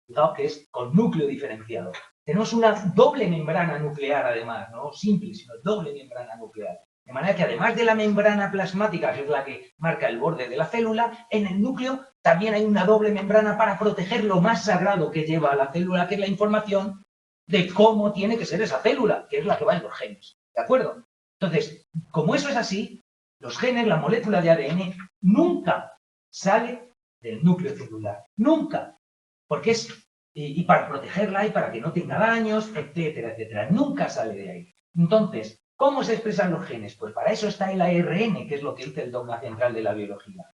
cuidado, que es con núcleo diferenciado. Tenemos una doble membrana nuclear, además, no simple, sino doble membrana nuclear. De manera que además de la membrana plasmática, que es la que marca el borde de la célula, en el núcleo también hay una doble membrana para proteger lo más sagrado que lleva la célula, que es la información de cómo tiene que ser esa célula, que es la que va en los genes. ¿De acuerdo? Entonces, como eso es así, los genes, la molécula de ADN, nunca sale del núcleo celular. Nunca. Porque es, y para protegerla y para que no tenga daños, etcétera, etcétera. Nunca sale de ahí. Entonces, ¿cómo se expresan los genes? Pues para eso está el ARN, que es lo que dice el dogma central de la biología.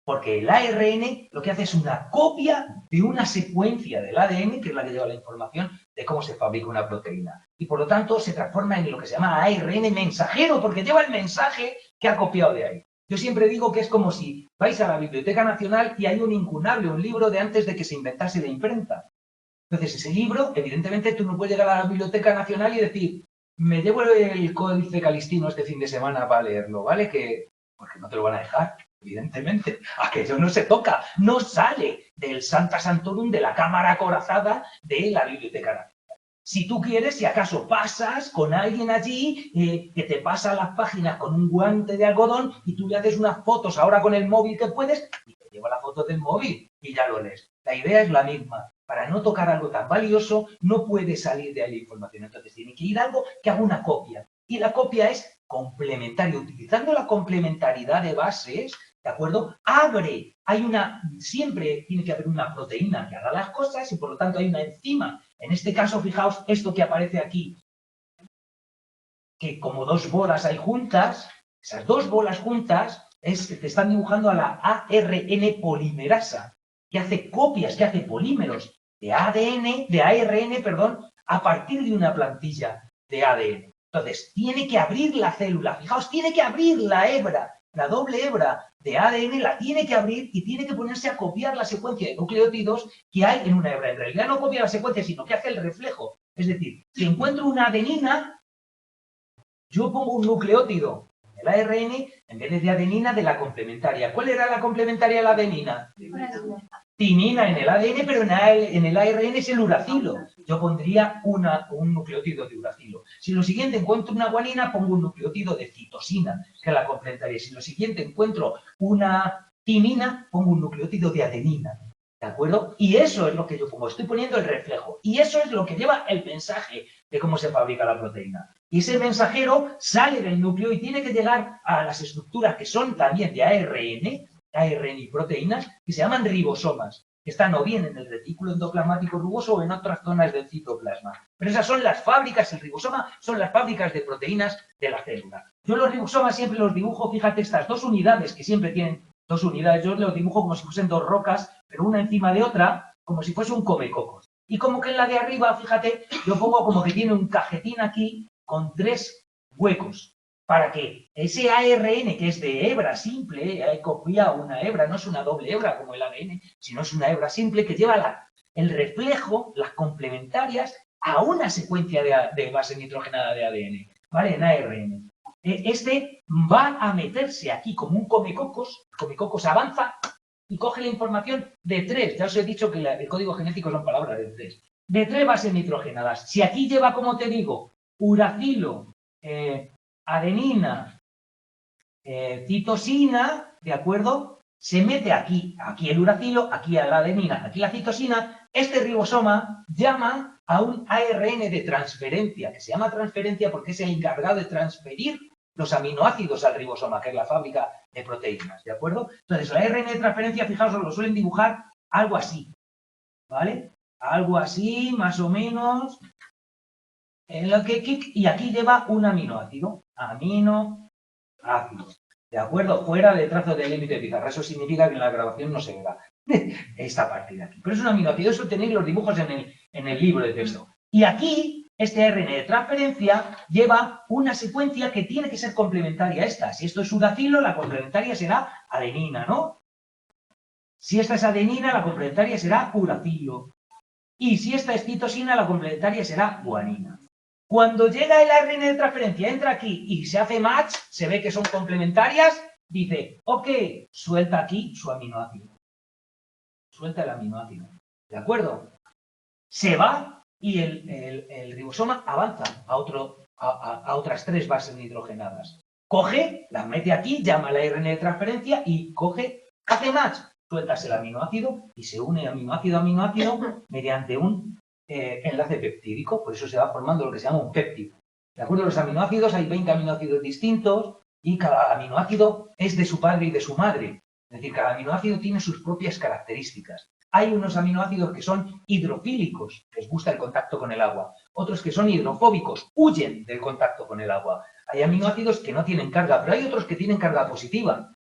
Porque el ARN lo que hace es una copia de una secuencia del ADN, que es la que lleva la información de cómo se fabrica una proteína. Y por lo tanto se transforma en lo que se llama ARN mensajero, porque lleva el mensaje que ha copiado de ahí. Yo siempre digo que es como si vais a la Biblioteca Nacional y hay un incunable, un libro de antes de que se inventase la imprenta. Entonces ese libro, evidentemente tú no puedes llegar a la Biblioteca Nacional y decir, me llevo el Códice Calistino este fin de semana para leerlo, ¿vale? Porque no te lo van a dejar. Evidentemente, aquello no se toca, no sale del Santa Santorum, de la cámara acorazada de la Biblioteca Nacional. Si tú quieres, si acaso pasas con alguien allí que te pasa las páginas con un guante de algodón y tú le haces unas fotos ahora con el móvil que puedes y te lleva la foto del móvil y ya lo lees. La idea es la misma. Para no tocar algo tan valioso, no puede salir de ahí la información. Entonces tiene que ir algo que haga una copia. Y la copia es complementaria. Utilizando la complementariedad de bases, ¿de acuerdo? Siempre tiene que haber una proteína que haga las cosas y por lo tanto hay una enzima. En este caso, fijaos, esto que aparece aquí, que como dos bolas hay juntas, esas dos bolas juntas te están dibujando a la ARN polimerasa, que hace copias, que hace polímeros de ARN, perdón, a partir de una plantilla de ADN. Entonces, tiene que abrir la célula, fijaos, tiene que abrir la hebra, la doble hebra de ADN la tiene que abrir y tiene que ponerse a copiar la secuencia de nucleótidos que hay en una hebra. En realidad no copia la secuencia, sino que hace el reflejo. Es decir, si encuentro una adenina, yo pongo un nucleótido del ARN en vez de adenina de la complementaria. ¿Cuál era la complementaria de la adenina? Timina en el ADN, pero en el ARN es el uracilo. Yo pondría un nucleótido de uracilo. Si lo siguiente encuentro una guanina, pongo un nucleótido de citosina, que es la complementaria. Si lo siguiente encuentro una timina, pongo un nucleótido de adenina. ¿De acuerdo? Y eso es lo que yo pongo. Estoy poniendo el reflejo. Y eso es lo que lleva el mensaje de cómo se fabrica la proteína. Y ese mensajero sale del núcleo y tiene que llegar a las estructuras que son también de ARN y proteínas, que se llaman ribosomas, que están o bien en el retículo endoplasmático rugoso o en otras zonas del citoplasma. Pero esas son las fábricas, el ribosoma son las fábricas de proteínas de la célula. Yo los ribosomas siempre los dibujo, fíjate, estas dos unidades que siempre tienen dos unidades, yo los dibujo como si fuesen dos rocas, pero una encima de otra, como si fuese un comecocos. Y como que en la de arriba, fíjate, yo pongo como que tiene un cajetín aquí con tres huecos, para que ese ARN, que es de hebra simple, he copiado una hebra, no es una doble hebra como el ADN, sino es una hebra simple que lleva el reflejo, las complementarias, a una secuencia de base nitrogenada de ADN, ¿vale? En ARN. Este va a meterse aquí como un comecocos, el comecocos avanza y coge la información de tres, ya os he dicho que el código genético son palabras de tres bases nitrogenadas. Si aquí lleva, como te digo, uracilo, adenina, citosina, ¿de acuerdo? Se mete aquí el uracilo, aquí a la adenina, aquí la citosina. Este ribosoma llama a un ARN de transferencia, que se llama transferencia porque es el encargado de transferir los aminoácidos al ribosoma, que es la fábrica de proteínas, ¿de acuerdo? Entonces, el ARN de transferencia, fijaos, lo suelen dibujar algo así, ¿vale? Algo así, más o menos. Y aquí lleva un aminoácido. Aminoácido. ¿De acuerdo? Fuera del trazo del límite de pizarra. Eso significa que en la grabación no se verá esta parte de aquí. Pero es un aminoácido. Eso tenéis los dibujos en el libro de texto. Y aquí, este ARN de transferencia lleva una secuencia que tiene que ser complementaria a esta. Si esto es uracilo, la complementaria será adenina, ¿no? Si esta es adenina, la complementaria será uracilo. Y si esta es citosina, la complementaria será guanina. Cuando llega el ARN de transferencia, entra aquí y se hace match, se ve que son complementarias, dice, ok, suelta aquí su aminoácido. Suelta el aminoácido. ¿De acuerdo? Se va y el ribosoma avanza a otras tres bases nitrogenadas. coge, las mete aquí, llama al ARN de transferencia y coge, hace match, sueltas el aminoácido y se une aminoácido a aminoácido mediante un enlace peptídico. Por eso se va formando lo que se llama un péptido. ¿De acuerdo? Los aminoácidos, hay 20 aminoácidos distintos y cada aminoácido es de su padre y de su madre. Es decir, cada aminoácido tiene sus propias características. Hay unos aminoácidos que son hidrofílicos, les gusta el contacto con el agua. Otros que son hidrofóbicos, huyen del contacto con el agua. Hay aminoácidos que no tienen carga, pero hay otros que tienen carga positiva.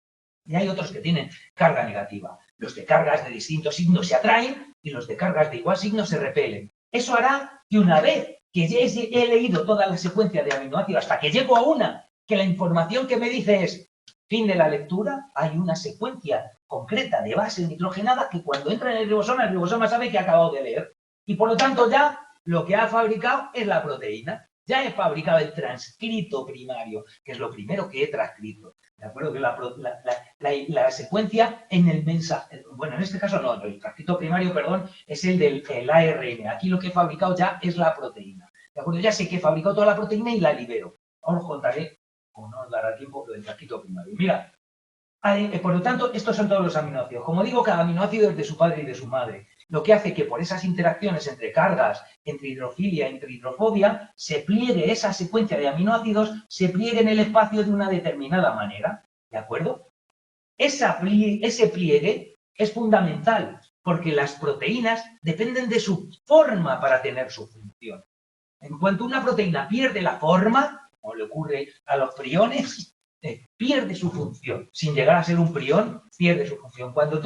Y hay otros que tienen carga negativa. Los de cargas de distintos signos se atraen y los de cargas de igual signo se repelen. Eso hará que una vez que ya he leído toda la secuencia de aminoácidos hasta que llego a una, que la información que me dice es fin de la lectura, hay una secuencia concreta de bases nitrogenadas que cuando entra en el ribosoma sabe que ha acabado de leer. Y por lo tanto ya lo que ha fabricado es la proteína. Ya he fabricado el transcrito primario, que es lo primero que he transcrito. ¿De acuerdo? Que la secuencia en el mensaje, bueno, en este caso no, el transcrito primario, perdón, es el del ARN. Aquí lo que he fabricado ya es la proteína. ¿De acuerdo? Ya sé que he fabricado toda la proteína y la libero. Ahora os contaré, o no os dará tiempo, lo del transcrito primario. Mira, por lo tanto, estos son todos los aminoácidos. Como digo, cada aminoácido es de su padre y de su madre. Lo que hace que por esas interacciones entre cargas, entre hidrofilia, entre hidrofobia, se pliegue esa secuencia de aminoácidos, se pliegue en el espacio de una determinada manera. ¿De acuerdo? Ese pliegue es fundamental, porque las proteínas dependen de su forma para tener su función. En cuanto una proteína pierde la forma, como le ocurre a los priones, pierde su función. Sin llegar a ser un prión, pierde su función. Cuando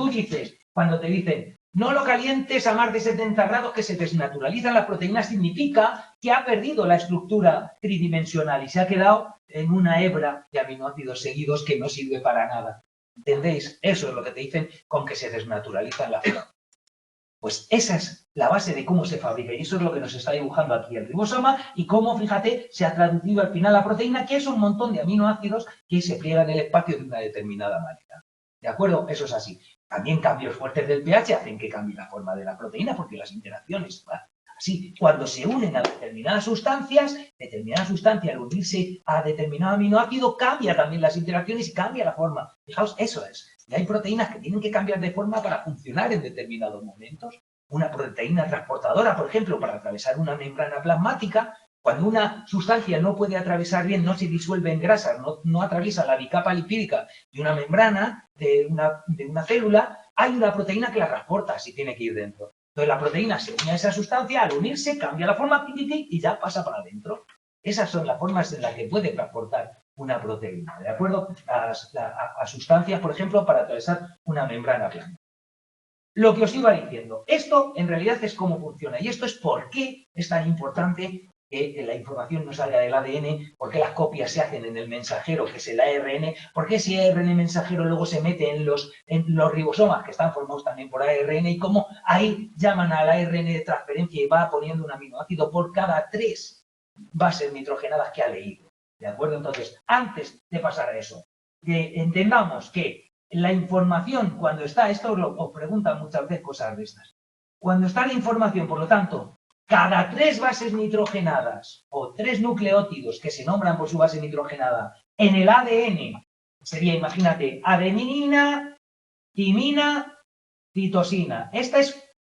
te dicen, no lo calientes a más de 70 grados que se desnaturalizan las proteínas, significa que ha perdido la estructura tridimensional y se ha quedado en una hebra de aminoácidos seguidos que no sirve para nada. ¿Entendéis? Eso es lo que te dicen con que se desnaturalizan las proteínas. Pues esa es la base de cómo se fabrica y eso es lo que nos está dibujando aquí el ribosoma y cómo, fíjate, se ha traducido al final la proteína, que es un montón de aminoácidos que se pliegan en el espacio de una determinada manera. ¿De acuerdo? Eso es así. También cambios fuertes del pH hacen que cambie la forma de la proteína porque las interacciones van así. Cuando se unen a determinada sustancia al unirse a determinado aminoácido cambia también las interacciones y cambia la forma. Fijaos, eso es. Y hay proteínas que tienen que cambiar de forma para funcionar en determinados momentos. Una proteína transportadora, por ejemplo, para atravesar una membrana plasmática, cuando una sustancia no puede atravesar bien, no se disuelve en grasas, no atraviesa la bicapa lipídica de una membrana, de una célula, hay una proteína que la transporta si tiene que ir dentro. Entonces la proteína se une a esa sustancia, al unirse cambia la forma y ya pasa para adentro. Esas son las formas en las que puede transportar una proteína, ¿de acuerdo? A sustancias, por ejemplo, para atravesar una membrana plana. Lo que os iba diciendo, esto en realidad es cómo funciona y esto es por qué es tan importante que la información no salga del ADN, por qué las copias se hacen en el mensajero, que es el ARN, por qué ese ARN mensajero luego se mete en los ribosomas, que están formados también por ARN, y cómo ahí llaman al ARN de transferencia y va poniendo un aminoácido por cada 3 bases nitrogenadas que ha leído. ¿De acuerdo? Entonces, antes de pasar a eso, que entendamos que la información, cuando está, esto os preguntan muchas veces cosas de estas, cuando está la información, por lo tanto, cada 3 bases nitrogenadas o 3 nucleótidos que se nombran por su base nitrogenada en el ADN, sería, imagínate, adenina, timina, citosina. Esta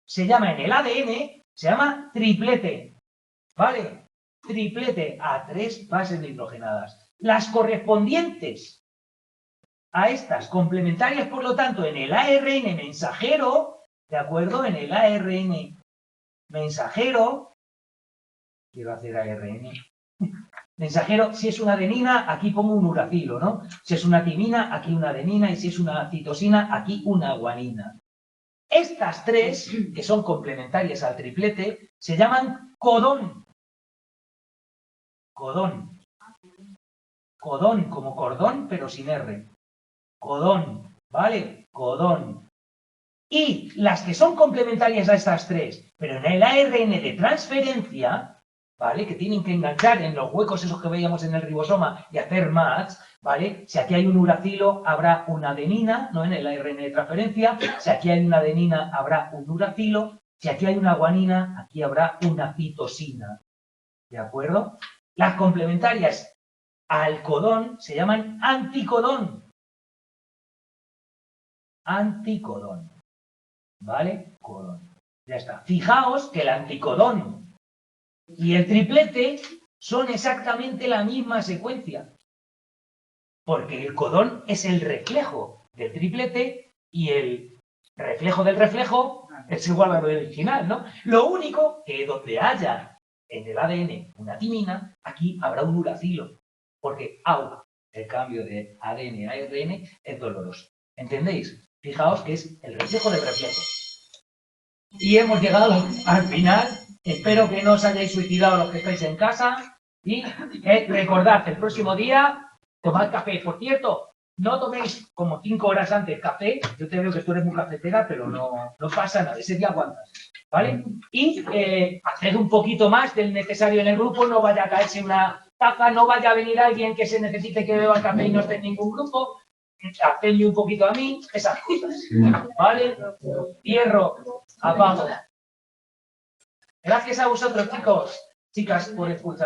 se llama en el ADN, se llama triplete, ¿vale? Triplete a 3 bases nitrogenadas. Las correspondientes a estas complementarias, por lo tanto, en el ARN mensajero, ¿de acuerdo? En el ARN mensajero, quiero hacer ARN, mensajero, si es una adenina, aquí pongo un uracilo, ¿no? Si es una timina, aquí una adenina, y si es una citosina, aquí una guanina. Estas 3, que son complementarias al triplete, se llaman codón. Codón. Codón, como cordón, pero sin R. Codón, ¿vale? Codón. Y las que son complementarias a estas 3, pero en el ARN de transferencia, ¿vale? Que tienen que enganchar en los huecos esos que veíamos en el ribosoma y hacer match, ¿vale? Si aquí hay un uracilo, habrá una adenina, ¿no? En el ARN de transferencia. Si aquí hay una adenina, habrá un uracilo. Si aquí hay una guanina, aquí habrá una citosina. ¿De acuerdo? Las complementarias al codón se llaman anticodón. Anticodón. ¿Vale? Codón. Ya está. Fijaos que el anticodón y el triplete son exactamente la misma secuencia. Porque el codón es el reflejo del triplete y el reflejo del reflejo es igual a lo original, ¿no? Lo único que donde haya en el ADN una timina, aquí habrá un uracilo. Porque el cambio de ADN a ARN es doloroso. ¿Entendéis? Fijaos que es el reflejo del reflejo. Y hemos llegado al final. Espero que no os hayáis suicidado los que estáis en casa. Y recordad, el próximo día, tomad café. Por cierto, no toméis como 5 horas antes café. Yo te veo que tú eres muy cafetera, pero no pasa nada. Ese día aguantas. ¿Vale? Y haced un poquito más del necesario en el grupo. No vaya a caerse una taza. No vaya a venir alguien que se necesite que beba café y no esté en ningún grupo. Hacedme un poquito a mí. Esas cosas. ¿Vale? Cierro. Apago. Gracias a vosotros, chicos, chicas, por escuchar.